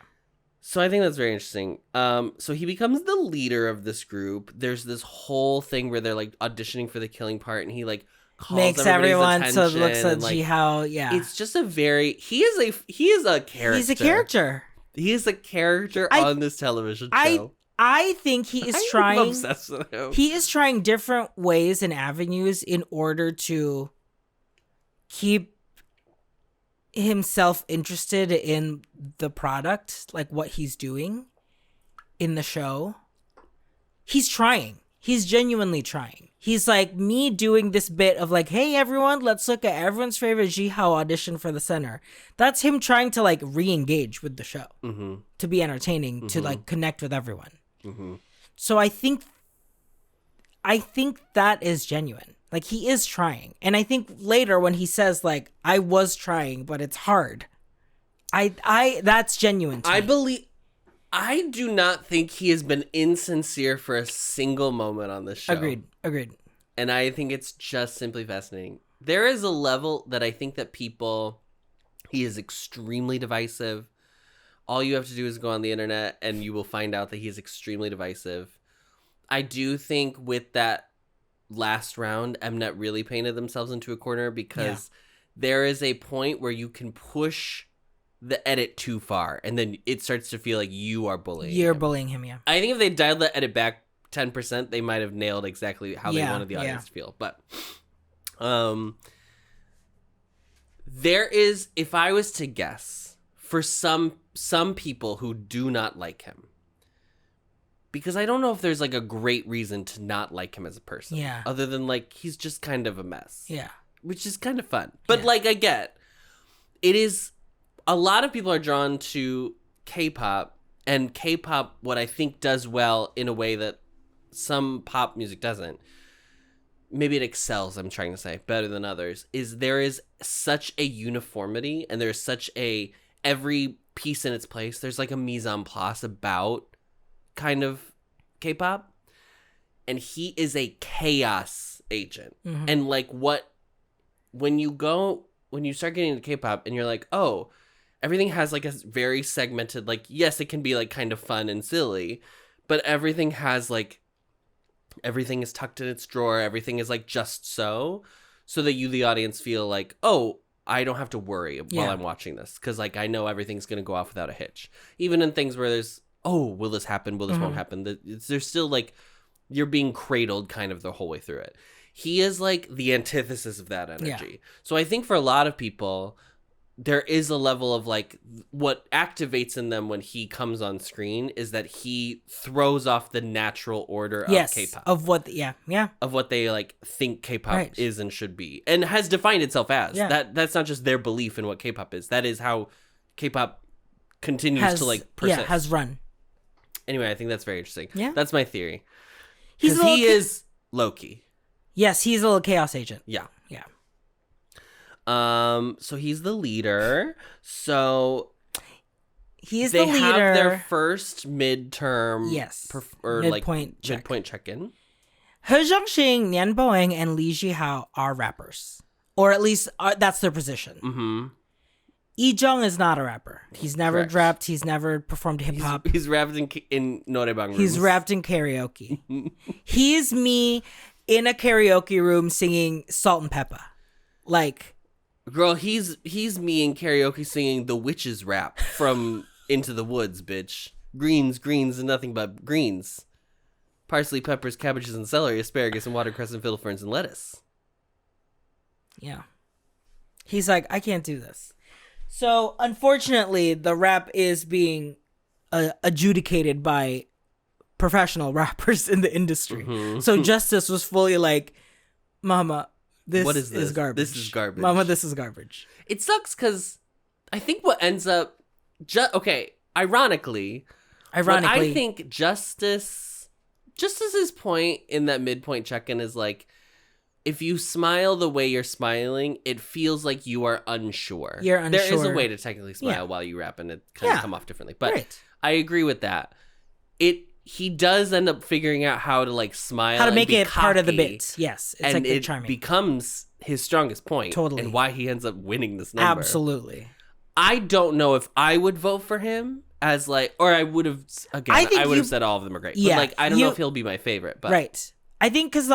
S1: So I think that's very interesting. So he becomes the leader of this group. There's this whole thing where they're, like, auditioning for the killing part, and he, like, calls
S2: makes everyone
S1: attention,
S2: so it looks at
S1: like,
S2: Jihao, yeah.
S1: It's just a very... He is a character.
S2: He's a character.
S1: He is a character on this television show.
S2: I think he is trying.
S1: I'm obsessed with him.
S2: He is trying different ways and avenues in order to keep himself interested in the product, like what he's doing in the show. He's trying. He's genuinely trying. He's like me doing this bit of like, hey everyone, let's look at everyone's favorite Jihao audition for the center. That's him trying to like re-engage with the show, to be entertaining, to like connect with everyone. So I think that is genuine. Like he is trying. And I think later when he says like, I was trying, but it's hard. That's genuine to me.
S1: I do not think he has been insincere for a single moment on this show.
S2: Agreed.
S1: And I think it's just simply fascinating. There is a level that I think that he is extremely divisive. All you have to do is go on the internet and you will find out that he is extremely divisive. I do think with that last round, Mnet really painted themselves into a corner because there is a point where you can push the edit too far, and then it starts to feel like you are bullying.
S2: You're
S1: him.
S2: bullying him, yeah.
S1: I think if they dialed the edit back 10%, they might have nailed exactly how they
S2: Yeah,
S1: wanted the audience
S2: yeah.
S1: to feel. But there is, if I was to guess, for some people who do not like him, because I don't know if there's like a great reason to not like him as a person.
S2: Yeah.
S1: Other than like he's just kind of a mess.
S2: Yeah.
S1: Which is kind of fun. But
S2: Yeah.
S1: like I get, it is, a lot of people are drawn to K-pop, and K-pop, what I think does well in a way that some pop music doesn't, maybe it excels, I'm trying to say, better than others, is there is such a uniformity, and there's such a, every piece in its place, there's like a mise en place about kind of K-pop, and he is a chaos agent.
S2: Mm-hmm.
S1: And like when you start getting into K-pop and you're like, oh, everything has like a very segmented, like, yes, it can be like kind of fun and silly, but everything has like, everything is tucked in its drawer, everything is like just so that you, the audience, feel like, oh, I don't have to worry while I'm watching this, because like I know everything's gonna go off without a hitch. Even in things where there's, oh, will this happen? Will this won't happen? There's still like, you're being cradled kind of the whole way through it. He is like the antithesis of that energy. Yeah. So I think for a lot of people, there is a level of like, what activates in them when he comes on screen is that he throws off the natural order of K-pop.
S2: Of what, of
S1: what they like think K-pop is and should be, and has defined itself as. That's not just their belief in what K-pop is. That is how K-pop continues to like persist.
S2: Yeah, has run.
S1: Anyway, I think that's very interesting.
S2: Yeah.
S1: That's my theory.
S2: He
S1: is Loki.
S2: Yes, he's a little chaos agent.
S1: Yeah.
S2: Yeah.
S1: So he's the leader. So
S2: he's the leader.
S1: They have their first midterm.
S2: Yes.
S1: Midpoint check-in.
S2: He Zhongxing, Nian Boeng, and Li Jihao are rappers. Or at least that's their position.
S1: Mm-hmm.
S2: Yi Jung is not a rapper. He's never rapped. He's never performed hip-hop.
S1: He's rapped in norebang rooms.
S2: He's rapped in karaoke. He's me in a karaoke room singing Salt and Pepper. Like,
S1: girl, he's me in karaoke singing the witches rap from Into the Woods, bitch. Greens, and nothing but greens. Parsley, peppers, cabbages, and celery, asparagus, and watercress, and fiddle ferns, and lettuce.
S2: Yeah. He's like, I can't do this. So, unfortunately, the rap is being adjudicated by professional rappers in the industry. Mm-hmm. So, Justice was fully like, Mama, this is garbage.
S1: This is garbage.
S2: Mama, this is garbage.
S1: It sucks because I think what ends up... Ironically, I think Justice's point in that midpoint check-in is like, if you smile the way you're smiling, it feels like you are unsure.
S2: You're unsure.
S1: There is a way to technically smile while you rap, and it kind of come off differently. But I agree with that. He does end up figuring out how to like smile,
S2: how to make it
S1: cocky,
S2: part of the bit. Yes,
S1: it's and it charming. Becomes his strongest point.
S2: Totally,
S1: and why he ends up winning this number.
S2: Absolutely.
S1: I don't know if I would vote for him as like, or I would have again. I would have said all of them are great. Yeah, but like I don't know if he'll be my favorite. But
S2: right, I think because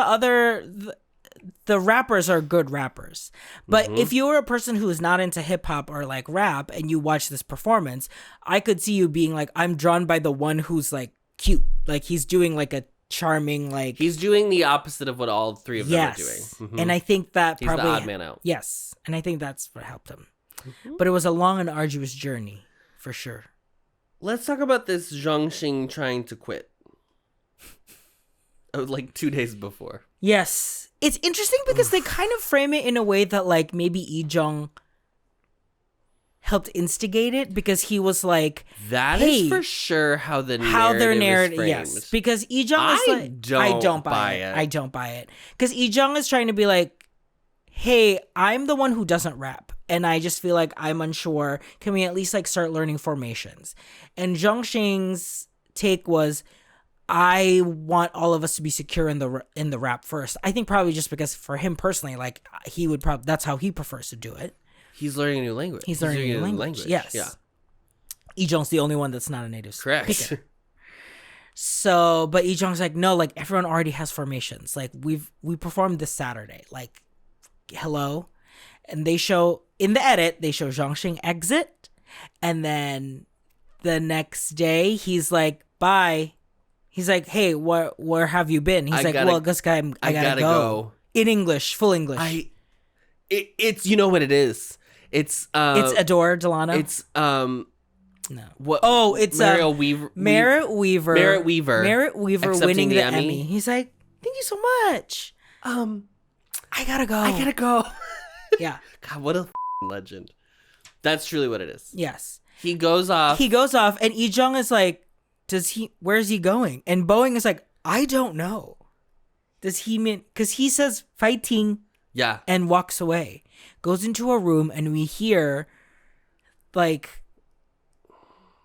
S2: the rappers are good rappers. But if you were a person who is not into hip hop or like rap and you watch this performance, I could see you being like, I'm drawn by the one who's like cute. Like he's doing like a charming, like
S1: he's doing the opposite of what all three of them are doing. Mm-hmm.
S2: And I think that
S1: he's
S2: probably
S1: the odd man out.
S2: Yes. And I think that's what helped him. Mm-hmm. But it was a long and arduous journey for sure.
S1: Let's talk about this Zhongxing trying to quit. Like 2 days before.
S2: Yes. It's interesting because they kind of frame it in a way that like maybe Yi Jung helped instigate it, because he was like,
S1: that is for sure how their narrative is framed.
S2: Yes, because Yi Jung is like, I don't buy it. I don't buy it. Because Yi Jung is trying to be like, hey, I'm the one who doesn't rap, and I just feel like I'm unsure. Can we at least like start learning formations? And Zhongxing's take was, I want all of us to be secure in the rap first. I think probably just because for him personally, like he would probably, that's how he prefers to do it.
S1: He's learning a new language.
S2: He's learning a new language. Yes.
S1: Yeah.
S2: Yi Jung's the only one that's not a native
S1: speaker.
S2: Correct. So, but Yi Jung's like, no, like everyone already has formations. Like we performed this Saturday. Like, hello. And they show in the edit, they show Zhongxing exit, And then the next day, he's like, bye. He's like, hey, where have you been? He's like, well, this guy, I gotta go. In English, full English.
S1: It's you know what it is. It's
S2: Adore Delano.
S1: It's
S2: no.
S1: What?
S2: Oh, it's
S1: Merritt Weaver.
S2: Merritt Weaver.
S1: Merritt Weaver
S2: winning the Emmy. He's like, thank you so much. I gotta go. Yeah.
S1: God, what a legend. That's truly what it is.
S2: Yes.
S1: He goes off,
S2: and Lee Jung is like, where's he going? And Boeing is like, I don't know. Does he mean, because he says fighting.
S1: Yeah.
S2: And walks away. Goes into a room, and we hear, like,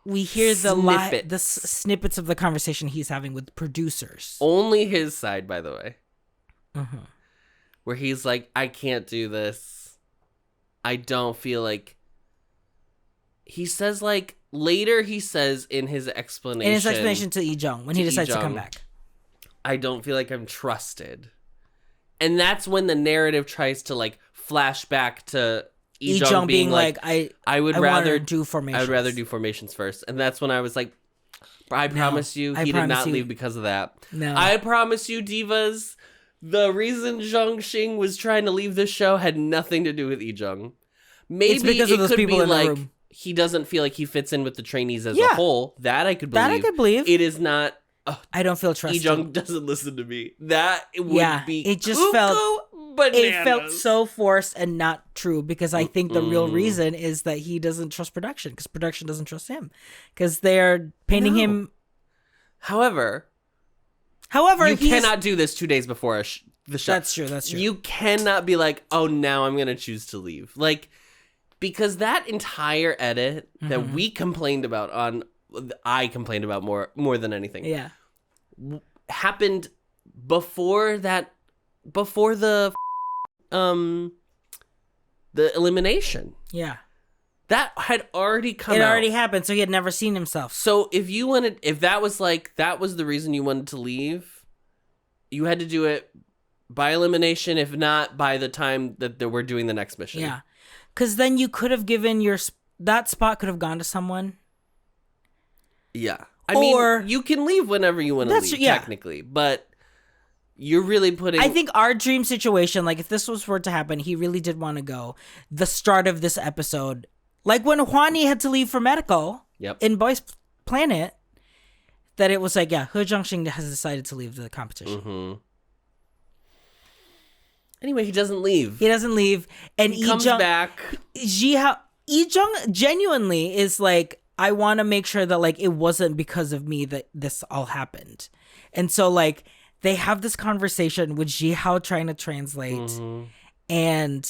S2: the snippets of the conversation he's having with producers.
S1: Only his side, by the way.
S2: Mm-hmm.
S1: Where he's like, I can't do this. I don't feel like. He says, like, later he says in his explanation.
S2: To Lee Jung, when he decides to come back.
S1: I don't feel like I'm trusted. And that's when the narrative tries to, like, flash back to Lee Jung being like, I would rather do formations. I would rather do formations first. And that's when I was like, I promise you, he did not leave because of that.
S2: No.
S1: I promise you, divas, the reason Zhang Xing was trying to leave this show had nothing to do with Lee Jung. Maybe
S2: it's because of those people in the room.
S1: He doesn't feel like he fits in with the trainees as a whole. That I could believe. It is not.
S2: I don't feel trusted.
S1: Lee Jung doesn't listen to me. That would be.
S2: It just
S1: bananas.
S2: It felt so forced and not true, because I think the real reason is that he doesn't trust production, because production doesn't trust him, because they're painting him.
S1: However, you cannot do this 2 days before the show.
S2: That's true.
S1: You cannot be like, oh, now I'm gonna choose to leave, like. Because that entire edit that we complained about I complained about more than anything.
S2: Yeah.
S1: Happened before the elimination.
S2: Yeah.
S1: That had already come out.
S2: It already happened, so he had never seen himself.
S1: So if that was the reason you wanted to leave, you had to do it by elimination, if not by the time that we're doing the next mission.
S2: Yeah. Because then you could have given that spot could have gone to someone.
S1: Yeah. I mean, you can leave whenever you want to leave, technically. But you're really putting.
S2: I think our dream situation, like if this was for it to happen, he really did want to go. The start of this episode, like when Hwani had to leave for medical in Boys Planet, that it was like, He Zhangxing has decided to leave the competition.
S1: Mm-hmm. Anyway, he doesn't leave.
S2: And
S1: he comes back.
S2: Lee Jung genuinely is like, I want to make sure that like it wasn't because of me that this all happened. And so like they have this conversation with Ji Hao trying to translate. And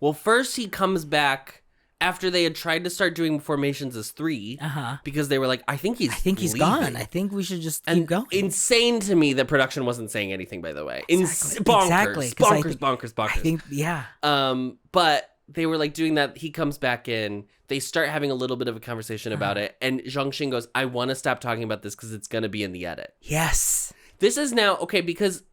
S1: well, first he comes back after they had tried to start doing formations as 3, because they were like, I think he's
S2: gone. I think we should just keep going.
S1: Insane to me that production wasn't saying anything, by the way.
S2: Exactly.
S1: Bonkers.
S2: I think,
S1: but they were like doing that. He comes back in. They start having a little bit of a conversation about it. And Zhang Xing goes, I want to stop talking about this because it's going to be in the edit.
S2: Yes.
S1: This is now, okay, because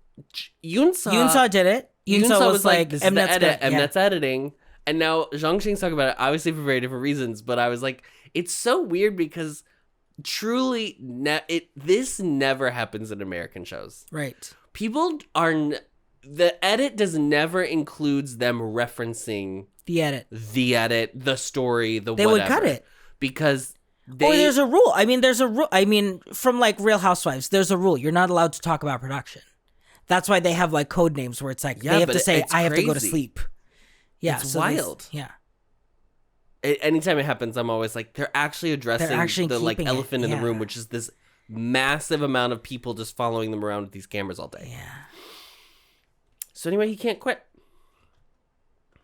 S1: Yoonsa
S2: did it. Yoonsa was like,
S1: this is the edit. Mnet's editing. And now Zhang Xing's talking about it, obviously for very different reasons. But I was like, it's so weird because truly, this never happens in American shows.
S2: Right.
S1: People the edit never includes them referencing
S2: the edit,
S1: the story,
S2: they would cut it
S1: because
S2: there's a rule. I mean, from like Real Housewives, there's a rule. You're not allowed to talk about production. That's why they have like code names where it's like they have to say, I have to go to sleep. Yeah,
S1: it's wild. Anytime it happens, I'm always like, they're actually addressing the like elephant in the room, which is this massive amount of people just following them around with these cameras all day.
S2: Yeah.
S1: So anyway, he can't quit.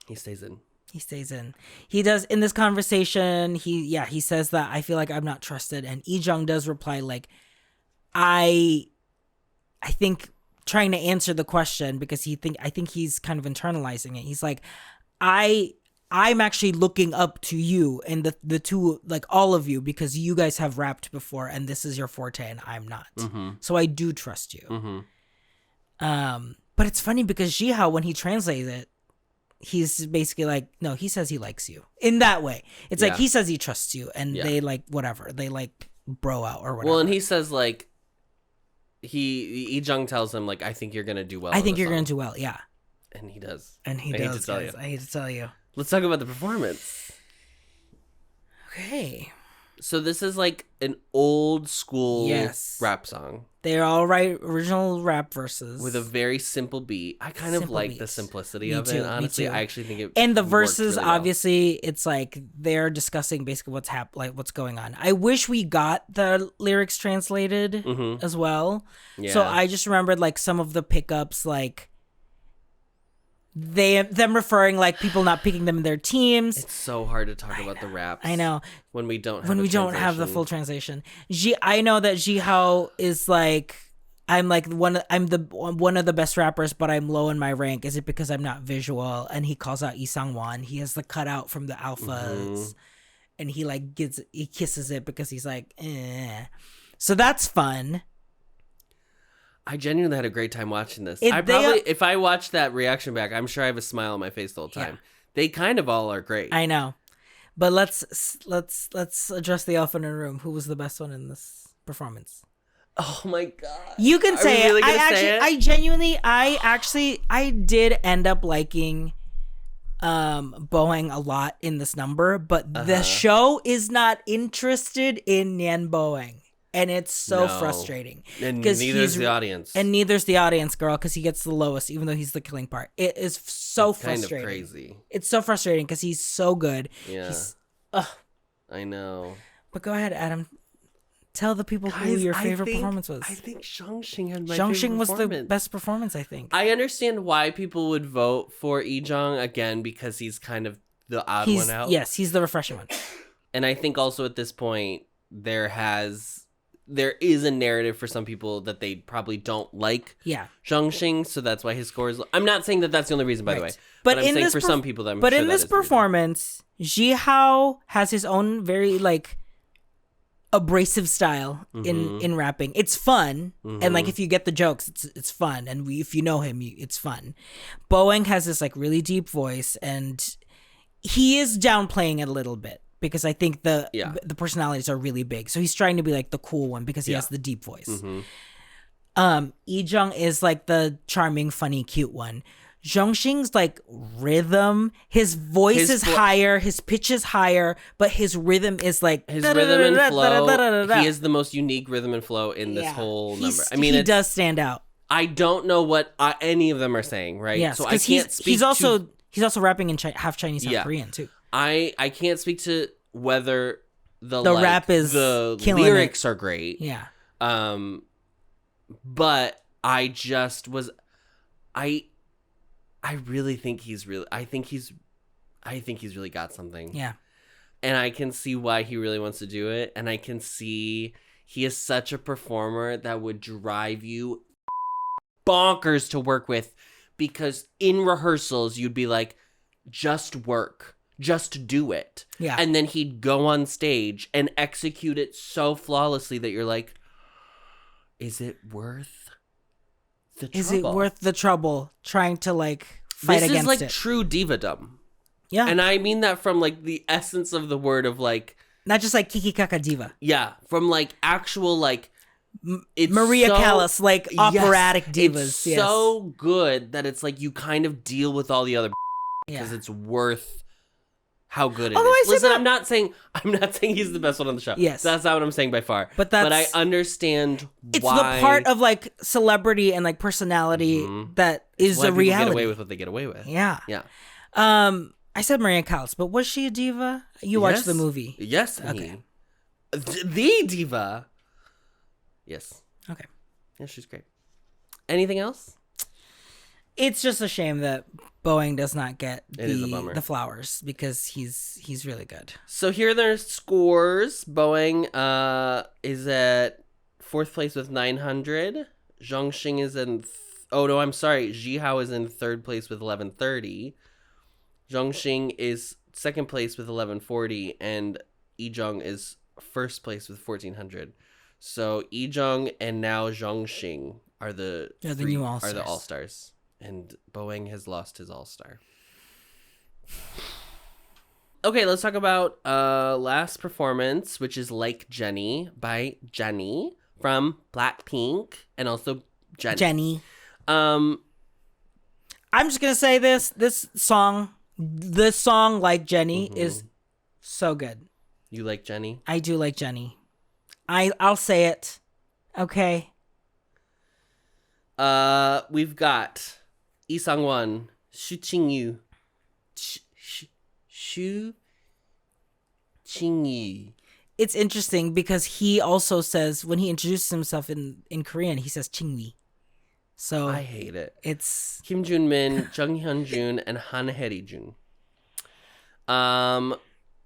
S1: He stays in.
S2: He does in this conversation. He says that I feel like I'm not trusted, and Lee Jung does reply like, I think, trying to answer the question because I think he's kind of internalizing it. He's like, I'm actually looking up to you and the two, like all of you, because you guys have rapped before and this is your forte and I'm not. So I do trust you. But it's funny because Ji Hao, when he translates it, he's basically like, no, he says he likes you in that way. It's like
S1: Yeah.
S2: he says he trusts you, and
S1: Yeah.
S2: they like whatever. They like bro out or whatever.
S1: Well, and he says like, Lee Jung tells him like, I think you're gonna do well.
S2: I
S1: on
S2: think
S1: the
S2: you're
S1: song.
S2: gonna do well. Yeah,
S1: And he does.
S2: and he
S1: I hate
S2: does.
S1: to tell
S2: Guys.
S1: you.
S2: I hate to tell you.
S1: Let's talk about the performance.
S2: Okay.
S1: So this is like an old school
S2: Yes.
S1: rap song
S2: They're all right, original rap verses
S1: with a very simple beat. I kind of
S2: Simple
S1: like the
S2: beats.
S1: simplicity
S2: Me
S1: of
S2: too,
S1: it.
S2: me
S1: Honestly,
S2: too.
S1: I actually think it.
S2: and the
S1: worked
S2: verses
S1: really well.
S2: obviously it's like they're discussing basically what's going on. I wish we got the lyrics translated
S1: Mhm.
S2: as well.
S1: Yeah.
S2: So I just remembered like some of the pickups, like them referring like people not picking them in their teams.
S1: It's so hard to talk about the raps.
S2: I know.
S1: when we don't have
S2: When
S1: a
S2: we don't have the
S1: translation.
S2: full translation. I know that Jihao is like, I'm like one of the best rappers, but I'm low in my rank. Is it because I'm not visual? And he calls out Lee Sang-won. He has the cutout from the alphas, and he like he kisses it because he's like, eh. So that's fun.
S1: I genuinely had a great time watching this.
S2: It-
S1: I
S2: they
S1: probably,
S2: are-
S1: if I watch that reaction back, I'm sure I have a smile on my face the whole time.
S2: Yeah.
S1: They kind of all are great.
S2: I know, but let's address the elephant in the room. Who was the best one in this performance?
S1: Oh my god!
S2: You can
S1: Are
S2: say
S1: we really
S2: it.
S1: gonna say it?
S2: I did end up liking Boeing a lot in this number, but the show is not interested in Nyan Boeing, and it's so
S1: No.
S2: frustrating.
S1: And
S2: 'Cause
S1: neither is
S2: he's-
S1: the audience.
S2: And neither's the audience, girl, because he gets the lowest, even though he's the killing part. It is so
S1: It's kind of
S2: frustrating.
S1: crazy.
S2: It's so frustrating because he's so good.
S1: Yeah,
S2: He's,
S1: I know.
S2: but go ahead, Adam. Tell the people who
S1: Guys,
S2: your
S1: I
S2: performance
S1: think-
S2: was.
S1: I think Zhongxing had my
S2: Zhongxing
S1: favorite
S2: was the
S1: performance.
S2: best performance, I think.
S1: I understand why people would vote for Ijong again because he's kind of the odd
S2: He's
S1: one out.
S2: yes, he's the refreshing one.
S1: And I think also at this point there is a narrative for some people that they probably don't like
S2: Yeah.
S1: Zhongxing, so that's why his score is. I'm not saying that that's the only reason, by the way.
S2: Right.
S1: But
S2: But
S1: I'm
S2: in
S1: saying
S2: this
S1: for
S2: perf-
S1: some people, I'm
S2: But
S1: sure
S2: in
S1: that
S2: this
S1: is the reason.
S2: performance, Jihao has his own very like abrasive style in rapping. It's fun, and like if you get the jokes, it's fun, and if you know him, it's fun. Boeing has this like really deep voice, and he is downplaying it a little bit because I think the personalities are really big. So he's trying to be like the cool one because he has the deep voice. Lee Jung is like the charming, funny, cute one. Zhongxing's like rhythm. His voice is higher, his pitch is higher, but his rhythm is like
S1: His rhythm and flow. He is the most unique rhythm and flow in this whole number. I mean,
S2: he does stand out.
S1: I don't know what any of them are saying, right?
S2: Yes,
S1: so I
S2: because
S1: can't speak.
S2: he's also
S1: to,
S2: rapping in half Chinese, half Korean too.
S1: I can't speak to whether the
S2: rap is
S1: the
S2: killing
S1: lyrics are great.
S2: Yeah.
S1: But I just was, I really think he's really. I think he's really got something.
S2: Yeah.
S1: And I can see why he really wants to do it. And I can see he is such a performer that would drive you bonkers to work with, because in rehearsals you'd be like, just work, just do it.
S2: Yeah.
S1: And then he'd go on stage and execute it so flawlessly that you're like, is it worth the trouble?
S2: Is it worth the trouble trying to like fight
S1: this
S2: against
S1: is like
S2: it?
S1: true divadom.
S2: Yeah.
S1: And I mean that from like the essence of the word of like,
S2: not just like Kiki Kaka Diva.
S1: yeah, from like actual like it's
S2: Maria
S1: so,
S2: Callas, like operatic divas.
S1: It's
S2: yes.
S1: so good that it's like you kind of deal with all the other because
S2: Yeah.
S1: it's worth how good it
S2: Although I
S1: is.
S2: say
S1: Listen,
S2: that-
S1: I'm not saying he's the best one on the show.
S2: Yes.
S1: That's not what I'm saying by far.
S2: But
S1: I
S2: that's-
S1: understand
S2: it's
S1: why
S2: the part of like celebrity and like personality that is
S1: why
S2: a
S1: people
S2: reality.
S1: get away with what they get away with.
S2: Yeah.
S1: Yeah.
S2: I said Maria Callas, but was she a diva? You watched the movie.
S1: Yes.
S2: Okay.
S1: The diva. Yes.
S2: Okay.
S1: Yeah, she's great. Anything else?
S2: It's just a shame that Boeing does not get
S1: It is a bummer.
S2: the flowers because he's really good.
S1: So here are their scores. Boeing is at 4th place with 900. Zhongxing is in... Jihao is in 3rd place with 1130. Zhongxing is 2nd place with 1140. And Ijong is 1st place with 1400. So Ijong and now Zhongxing are the
S2: They're the new
S1: are
S2: All-Stars.
S1: the All-Stars. And Boeing has lost his All-Star. Okay, let's talk about last performance, which is Like Jennie by JENNIE from Blackpink and also
S2: Jennie.
S1: Um,
S2: I'm just gonna say this song Like Jennie is so good.
S1: You like JENNIE?
S2: I do like Jennie. I'll say it. Okay.
S1: We've got Lee Sang-won, Shu Ching-yu, Shu Ching-yu.
S2: It's interesting because he also says, when he introduces himself in Korean, he says Chingwi. So
S1: I hate it.
S2: It's
S1: Kim Jun-min, Jung Hyun-jun, and Han Hye-jun.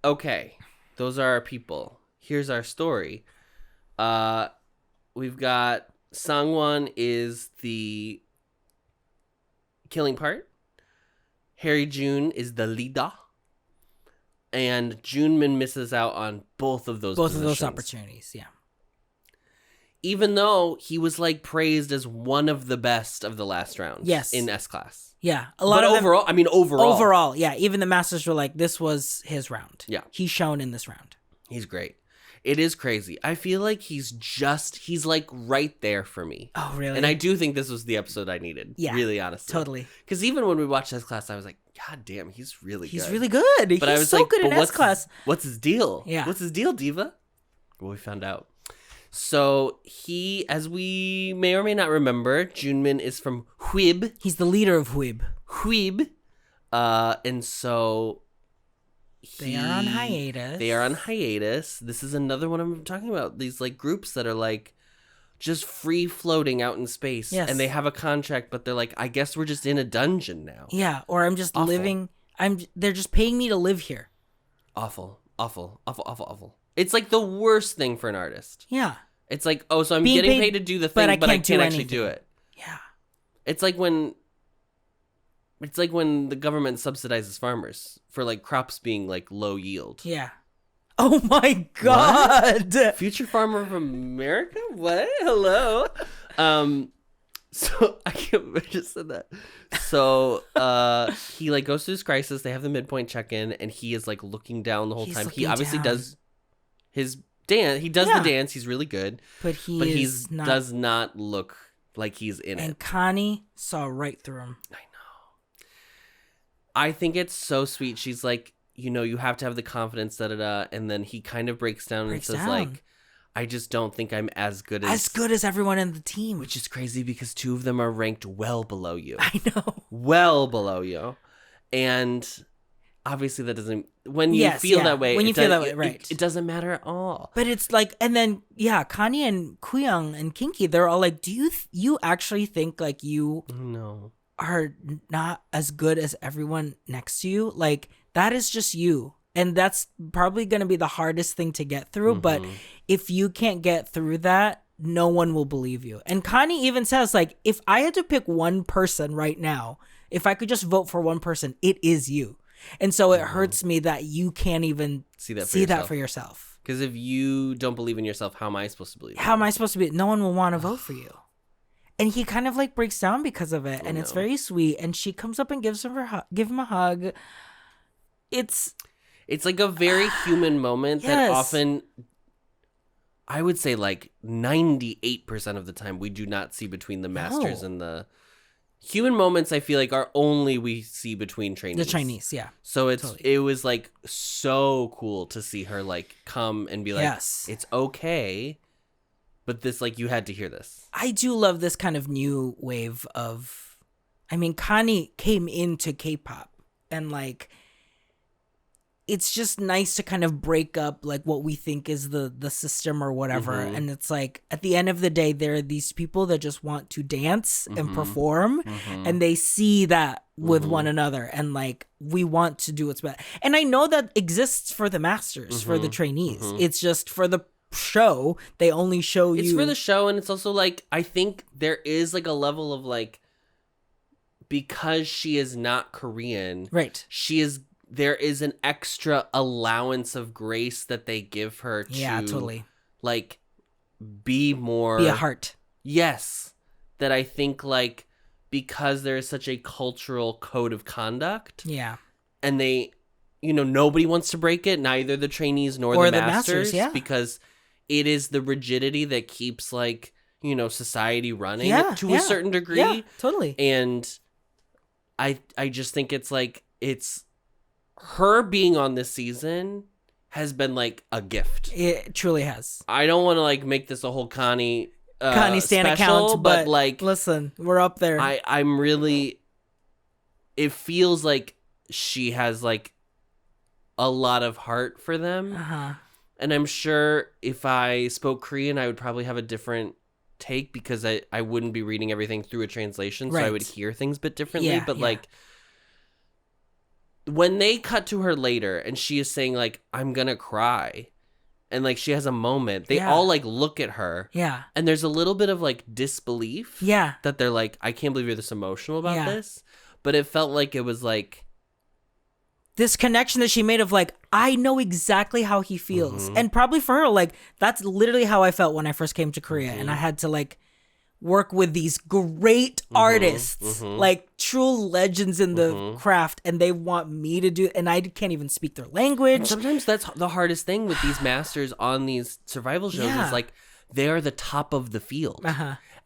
S1: Okay. Those are our people. Here's our story. We've got Sang-won is the killing part. Hye-jun is the leader. And Junmin misses out on both of those
S2: opportunities, yeah.
S1: Even though he was like praised as one of the best of the last round.
S2: Yes.
S1: In S class.
S2: Yeah.
S1: Overall,
S2: yeah. Even the masters were like, this was his round.
S1: Yeah.
S2: He's shown in this round.
S1: He's great. It is crazy. I feel like he's like right there for me.
S2: Oh, really?
S1: And I do think this was the episode I needed. Yeah. Really, honestly.
S2: Totally.
S1: Because even when we watched S class, I was like, God damn, he's really good.
S2: He's really good. But I was so good in S class.
S1: What's his deal?
S2: Yeah.
S1: What's his deal, Diva? Well, we found out. So he, as we may or may not remember, Junmin is from Huib.
S2: He's the leader of Huib.
S1: And so
S2: they are on hiatus.
S1: This is another one I'm talking about. These like groups that are like just free floating out in space.
S2: Yes.
S1: And they have a contract, but they're like, I guess we're just in a dungeon now.
S2: Yeah. Or I'm just living. They're just paying me to live here.
S1: Awful. It's like the worst thing for an artist.
S2: Yeah.
S1: It's like, oh, so I'm getting paid to do the thing, but I can't actually do it.
S2: Yeah.
S1: It's like when the government subsidizes farmers for like crops being like low yield.
S2: Yeah. Oh my God.
S1: What? Future Farmer of America? What? Hello. So I just said that. So he like goes through this crisis. They have the midpoint check-in, and he is like looking down the whole time. He obviously does his dance. He does the dance. He's really good. But he does not look like he's in it.
S2: And Connie saw right through him.
S1: I know. I think it's so sweet. She's like, you have to have the confidence, and then he kind of breaks down and says like, I just don't think I'm as good
S2: as everyone in the team.
S1: Which is crazy because two of them are ranked well below you.
S2: I know.
S1: Well below you. And obviously that doesn't, when you feel that way, right. It doesn't matter at all.
S2: But it's like, and then, Kanye and Kuyang and Kinky, they're all like, do you actually think like you are not as good as everyone next to you? Like, that is just you. And that's probably going to be the hardest thing to get through. Mm-hmm. But if you can't get through that, no one will believe you. And Kanye even says, like, if I had to pick one person right now, if I could just vote for one person, it is you. And so it hurts me that you can't even see that for yourself.
S1: Because if you don't believe in yourself, how am I supposed to believe?
S2: How am I supposed to be? No one will want to vote for you. And he kind of like breaks down because of it. And it's very sweet. And she comes up and give him a hug.
S1: It's like a very human moment that often, I would say like 98% of the time, we do not see between the masters and the human moments. I feel like are only we see between trainees.
S2: The trainees, yeah.
S1: So it was like so cool to see her like come and be like, it's okay, but this like you had to hear this.
S2: I do love this kind of new wave of, Kanye came into K-pop and like, it's just nice to kind of break up like what we think is the system or whatever. Mm-hmm. And it's like at the end of the day, there are these people that just want to dance and perform and they see that with one another. And like, we want to do what's best. And I know that exists for the masters, for the trainees. It's just for the show. They only show you.
S1: It's for the show. And it's also like, I think there is like a level of like, because she is not Korean.
S2: Right.
S1: There is an extra allowance of grace that they give her to like be a
S2: heart.
S1: Yes. That I think like because there is such a cultural code of conduct.
S2: Yeah.
S1: and they, nobody wants to break it, neither the trainees nor the masters,
S2: yeah.
S1: because it is the rigidity that keeps like, society running to a certain degree.
S2: Yeah, totally.
S1: And I just think it's like, it's her being on this season has been like a gift.
S2: It truly has.
S1: I don't want to like make this a whole Connie
S2: Stan
S1: special,
S2: account, but
S1: like,
S2: listen, we're up there.
S1: I'm really, it feels like she has like a lot of heart for them. And I'm sure if I spoke Korean, I would probably have a different take, because I wouldn't be reading everything through a translation, so I would hear things a bit differently. But like, when they cut to her later and she is saying like, I'm gonna cry, and like she has a moment, they all like look at her, and there's a little bit of like disbelief, that they're like, I can't believe you're this emotional about this. But it felt like it was like
S2: this connection that she made of like, I know exactly how he feels. And probably for her, like, that's literally how I felt when I first came to Korea. And I had to like work with these great artists, like true legends in the craft, and they want me to do, and I can't even speak their language.
S1: And sometimes that's the hardest thing with these masters on these survival shows is like, they are the top of the field.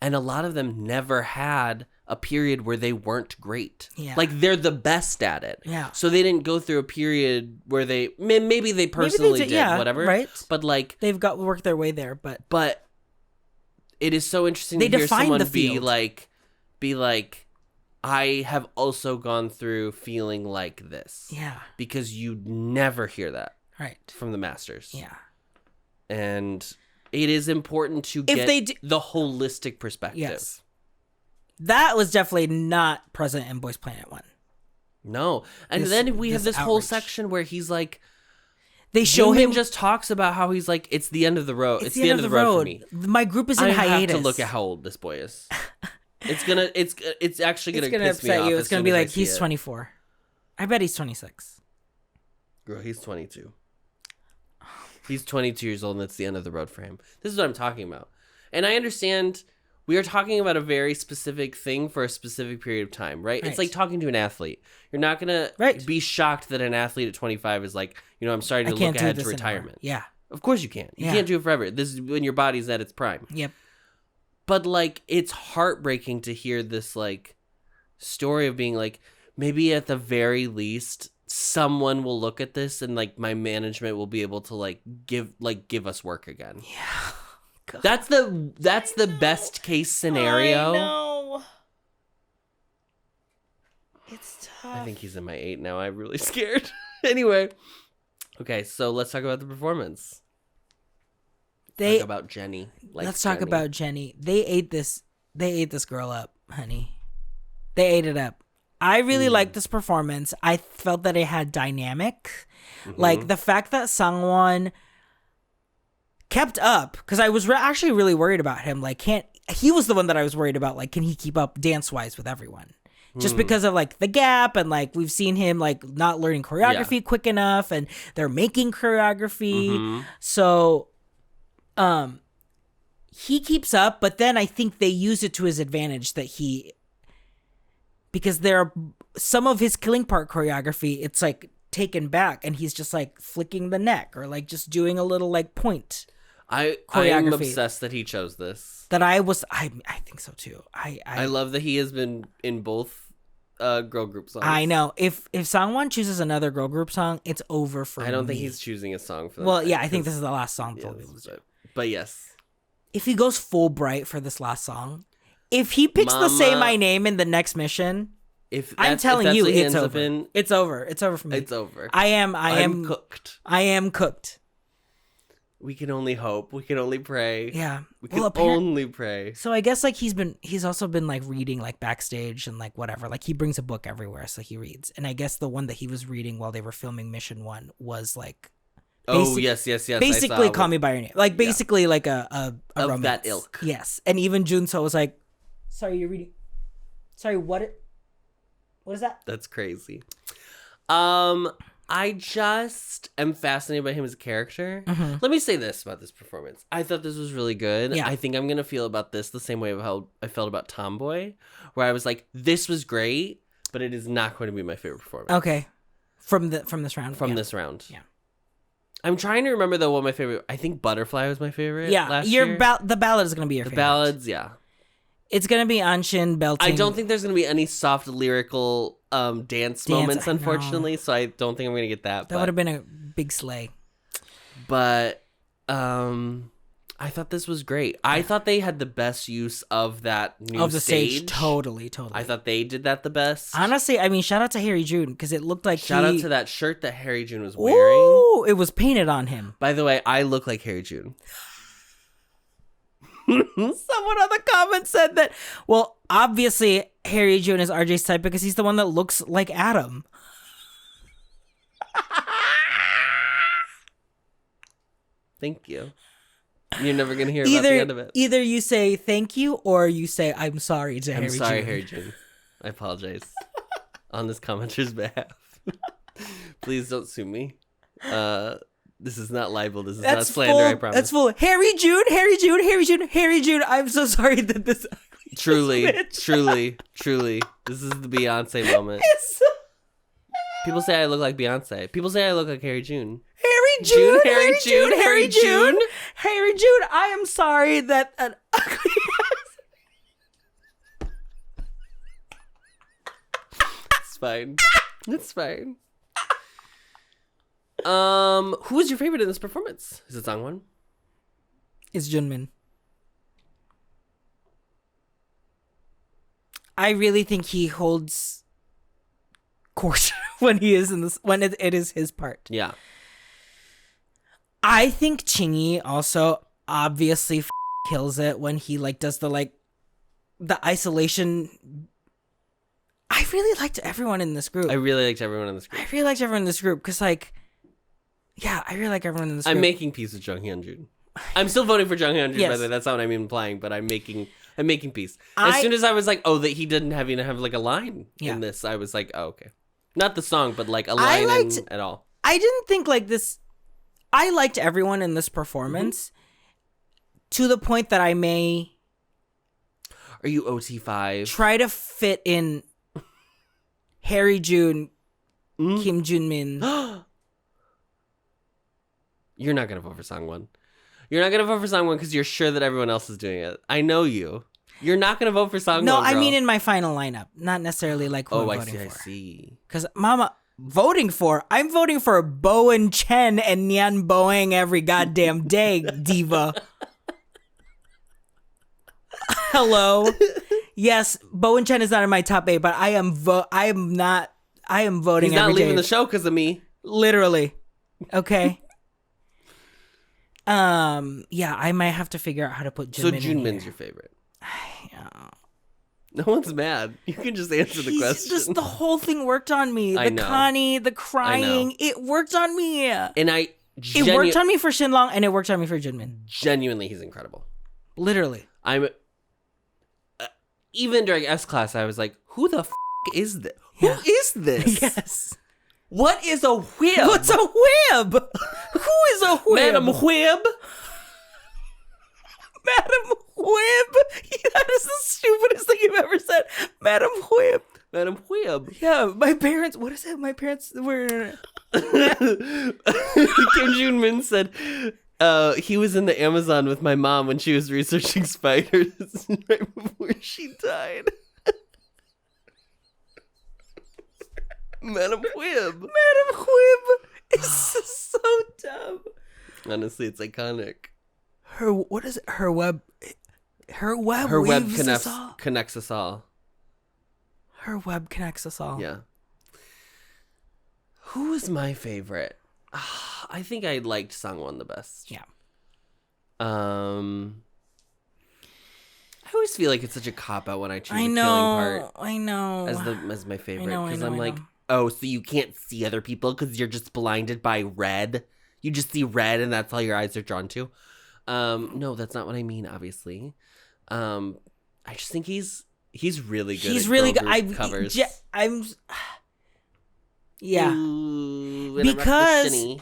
S1: And a lot of them never had a period where they weren't great. Like, they're the best at it. So they didn't go through a period where maybe they personally did, whatever.
S2: Right.
S1: But like,
S2: they've got worked their way there, but
S1: it is so interesting to hear someone be like, I have also gone through feeling like this. Because you never hear that from the masters. And it is important to get the holistic perspective.
S2: Yes. That was definitely not present in Boys Planet 1.
S1: No. And then we have this whole section where he's like,
S2: they show him
S1: just talks about how he's like, it's the end of the road. It's the end of the road for me.
S2: My group is in hiatus.
S1: I have to look at how old this boy is. It's actually gonna piss me off.
S2: It's gonna be like, he's 24. I bet he's 26.
S1: Girl, he's 22. He's 22 years old, and it's the end of the road for him. This is what I'm talking about. And I understand we are talking about a very specific thing for a specific period of time, right? It's like talking to an athlete. You're not going to be shocked that an athlete at 25 is like, I'm starting to look ahead to retirement.
S2: Anymore.
S1: Of course you can't. You can't do it forever. This is when your body's at its prime. But, like, it's heartbreaking to hear this, like, story of being like, maybe at the very least, someone will look at this and like my management will be able to like give us work again. God. That's the best case scenario.
S2: I know. It's tough.
S1: I think he's in my 8 now. I'm really scared. Anyway. Okay, so let's talk about the performance. Talk about Jennie.
S2: Let's talk about Jennie. They ate this girl up, honey. They ate it up. I really liked this performance. I felt that it had dynamic. Like, the fact that Sangwon kept up, because I was actually really worried about him. Like, he was the one that I was worried about. Like, can he keep up dance-wise with everyone? Just because of, like, the gap, and, like, we've seen him, like, not learning choreography quick enough, and they're making choreography. So, he keeps up, but then I think they use it to his advantage because there are some of his killing part choreography, it's like taken back and he's just like flicking the neck or like just doing a little like point.
S1: I am obsessed that he chose this.
S2: I think so too.
S1: I love that he has been in both girl group songs.
S2: I know. If Sangwon chooses another girl group song, it's over for me.
S1: I don't think he's choosing a song for that.
S2: Well, yeah, I think this is the last song.
S1: But yes.
S2: If he goes full bright for this last song, if he picks the Say My Name in the next mission, I'm telling you, it's over. It's over. It's over for me.
S1: It's over.
S2: I'm
S1: cooked.
S2: I am cooked.
S1: We can only hope. We can only pray.
S2: Yeah.
S1: We can only pray.
S2: So I guess like he's also been like reading like backstage and like whatever. Like he brings a book everywhere, so he reads. And I guess the one that he was reading while they were filming Mission 1 was like
S1: yes.
S2: Basically Call Me by Your Name. Like basically like a
S1: of
S2: romance.
S1: that ilk.
S2: Yes. And even Junso was like, sorry, you're reading. Sorry, what is that?
S1: That's crazy. I just am fascinated by him as a character. Let me say this about this performance. I thought this was really good.
S2: Yeah.
S1: I think I'm going to feel about this the same way of how I felt about Tomboy, where I was like, this was great, but it is not going to be my favorite performance.
S2: Okay. from this round.
S1: This round.
S2: Yeah.
S1: I'm trying to remember though what my favorite. I think Butterfly was my favorite.
S2: Yeah,
S1: last year.
S2: the ballad is gonna be your favorite.
S1: The ballads, yeah.
S2: It's gonna be Anshin belting.
S1: I don't think there's gonna be any soft lyrical dance moments, unfortunately. So I don't think I'm gonna get that.
S2: That would have been a big slay.
S1: But I thought this was great. I thought they had the best use of that new stage.
S2: Totally.
S1: I thought they did that the best.
S2: Honestly, I mean, shout out to Harry June because it looked like
S1: shout out to that shirt that Harry June was wearing.
S2: Ooh, it was painted on him.
S1: By the way, I look like Harry June.
S2: Someone on the comments said that. Well, obviously Harry June is RJ's type because he's the one that looks like Adam.
S1: Thank you. You're never going to hear about the end of it.
S2: Either you say thank you or you say I'm sorry to Harry June.
S1: I'm sorry, Harry June. I apologize on this commenter's behalf. Please don't sue me. This is not libel. This is not slander, I promise.
S2: That's full. Harry June. I'm so sorry that this
S1: Truly. This is the Beyonce moment. People say I look like Beyonce. People say I look like Harry June.
S2: Harry June. I am sorry that an ugly
S1: It's fine. Who was your favorite in this performance? Is it Sangwon?
S2: It's Junmin. I really think he holds court when he is in this, when it is his part.
S1: Yeah.
S2: I think Chingy also obviously kills it when he does the isolation. I really liked everyone in this group.
S1: I really liked everyone in this group
S2: because I really like everyone in this group.
S1: I'm making peace with Jung Hyun-jun. I'm still voting for Jung Hyun-jun, by the way. That's not what I'm implying, but I'm making peace. As soon as I was like, oh, that he didn't have a line in this, I was like, oh, okay. Not the song, but a line at all.
S2: I didn't think this. I liked everyone in this performance to the point that I may.
S1: Are you OT5?
S2: Try to fit in Harry June, Kim Junmin.
S1: You're not going to vote for Sangwon. You're not going to vote for Sangwon because you're sure that everyone else is doing it. I know you. You're not going to vote for Sangwon,
S2: No,
S1: girl.
S2: I mean in my final lineup. Not necessarily who I'm voting for.
S1: I see.
S2: Because, Mama, I'm voting for Bowen Chen and Nyan Boeing every goddamn day, diva. Hello. Yes, Bowen Chen is not in my top 8, but I am voting
S1: He's not
S2: every
S1: leaving
S2: day.
S1: the show because of me.
S2: Literally. Okay. Yeah, I might have to figure out how to put Junmin
S1: So Junmin's your favorite. No one's mad. You can just answer the question.
S2: Just the whole thing worked on me. The Connie, the crying, it worked on me.
S1: And it
S2: worked on me for Shinlong, and it worked on me for Junmin.
S1: Genuinely, he's incredible.
S2: Literally.
S1: I'm even during S class, I was like, "Who the is this? Yeah. Who is this?
S2: Yes.
S1: What is a whib?
S2: What's a whib? Who is a whib?
S1: Madam Whib?
S2: Madam Whib? That is the stupidest thing you've ever said. Madam Whib.
S1: Madam Whib.
S2: Yeah, my parents, what is it? My parents were...
S1: Kim Junmin said he was in the Amazon with my mom when she was researching spiders right before she died. Madam Whib.
S2: Madam Whib is so dumb.
S1: Honestly, it's iconic.
S2: Her web
S1: connects us all.
S2: Her web connects us all.
S1: Yeah. Who was my favorite? I think I liked Sangwon the best.
S2: Yeah.
S1: I always feel like it's such a cop out when I choose the killing part.
S2: I know.
S1: As my favorite, because I'm like, oh, so you can't see other people because you're just blinded by red. You just see red, and that's all your eyes are drawn to. No, that's not what I mean. Obviously, I just think he's really good. He's really good. Covers.
S2: Yeah.
S1: Ooh,
S2: because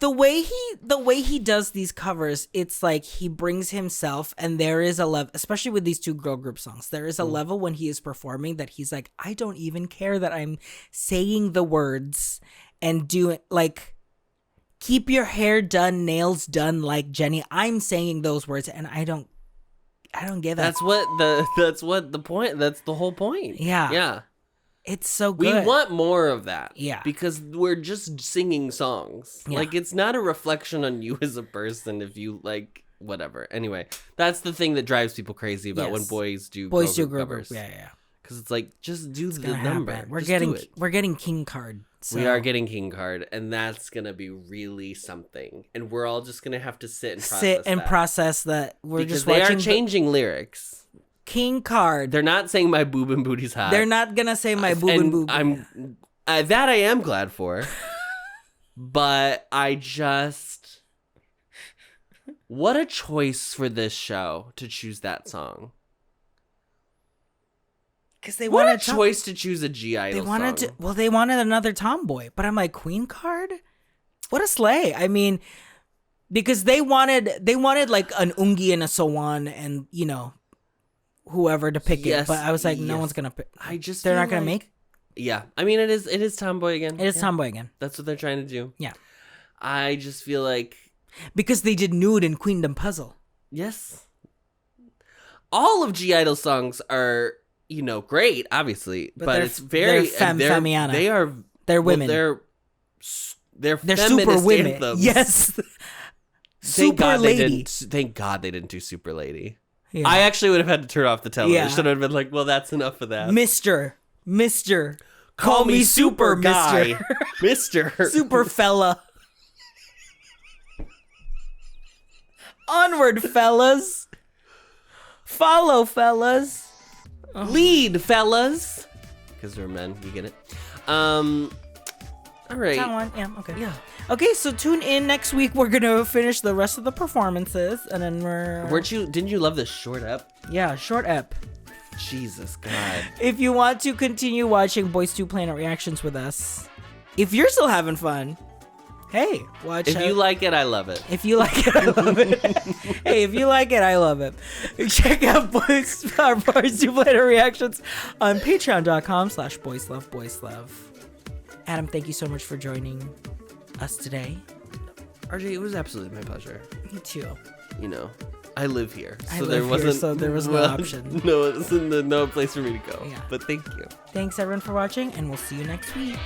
S2: the way he does these covers, it's like he brings himself, and there is a level, especially with these two girl group songs, there is a level when he is performing that he's like, I don't even care that I'm saying the words and doing like, keep your hair done, nails done like Jennie. I'm saying those words, and I don't give a.
S1: That's what the point. That's the whole point.
S2: Yeah.
S1: Yeah.
S2: It's so
S1: We
S2: good.
S1: want more of that.
S2: Yeah.
S1: Because we're just singing songs.
S2: Yeah.
S1: Like, it's not a reflection on you as a person if you, like, whatever. Anyway, that's the thing that drives people crazy about when boys do girl group covers.
S2: Yeah.
S1: Because it's like, just do the
S2: Gonna
S1: number.
S2: happen.
S1: Just
S2: We're getting King Card. So.
S1: We are getting King Card, and that's going to be really something. And we're all just going to have to sit and process
S2: that. We're
S1: because
S2: just
S1: they
S2: watching
S1: are changing lyrics.
S2: King Card.
S1: They're not saying my boob and booty's hot.
S2: They're not gonna say my boob and boob.
S1: That I am glad for. But I just, what a choice for this show to choose that song.
S2: Because they
S1: what
S2: wanted
S1: a choice to choose a G Idol song.
S2: They wanted another tomboy, but I'm like, Queen Card, what a slay! I mean, because they wanted like an Ungi and a Sowan and whoever to pick it, but I was like, no one's gonna pick. They're not gonna make.
S1: Yeah, I mean, it is tomboy again.
S2: It is tomboy again.
S1: That's what they're trying to do.
S2: Yeah,
S1: I just feel like
S2: because they did Nude and Queendom Puzzle.
S1: Yes, all of G Idol songs are great, obviously, but it's very
S2: femiana. They're women.
S1: Well, they're
S2: super women.
S1: Anthems.
S2: Yes. Super lady.
S1: Thank God they didn't do Super Lady.
S2: Yeah.
S1: I actually would have had to turn off the television.
S2: Yeah.
S1: Should have been like, well, that's enough of that.
S2: Mister, call me super
S1: guy, Mister,
S2: super fella. Onward, fellas. Follow, fellas.
S1: Lead, fellas. Because we're men, you get it. All right.
S2: That one, yeah, okay.
S1: Yeah.
S2: Okay, so tune in next week. We're gonna finish the rest of the performances, and then
S1: Didn't you love this short ep?
S2: Yeah, short ep.
S1: Jesus God.
S2: If you want to continue watching Boys 2 Planet reactions with us, if you're still having fun, hey, watch.
S1: If you like it, I love it.
S2: If you like it, I love it. Hey, if you like it, I love it. Check out our Boys 2 Planet reactions on patreon.com/boysloveboyslove. Adam, thank you so much for joining us today.
S1: RJ, it was absolutely my pleasure.
S2: Me too.
S1: I live here,
S2: so there was no option.
S1: No place for me to go.
S2: Yeah.
S1: But thank you.
S2: Thanks everyone for watching, and we'll see you next week.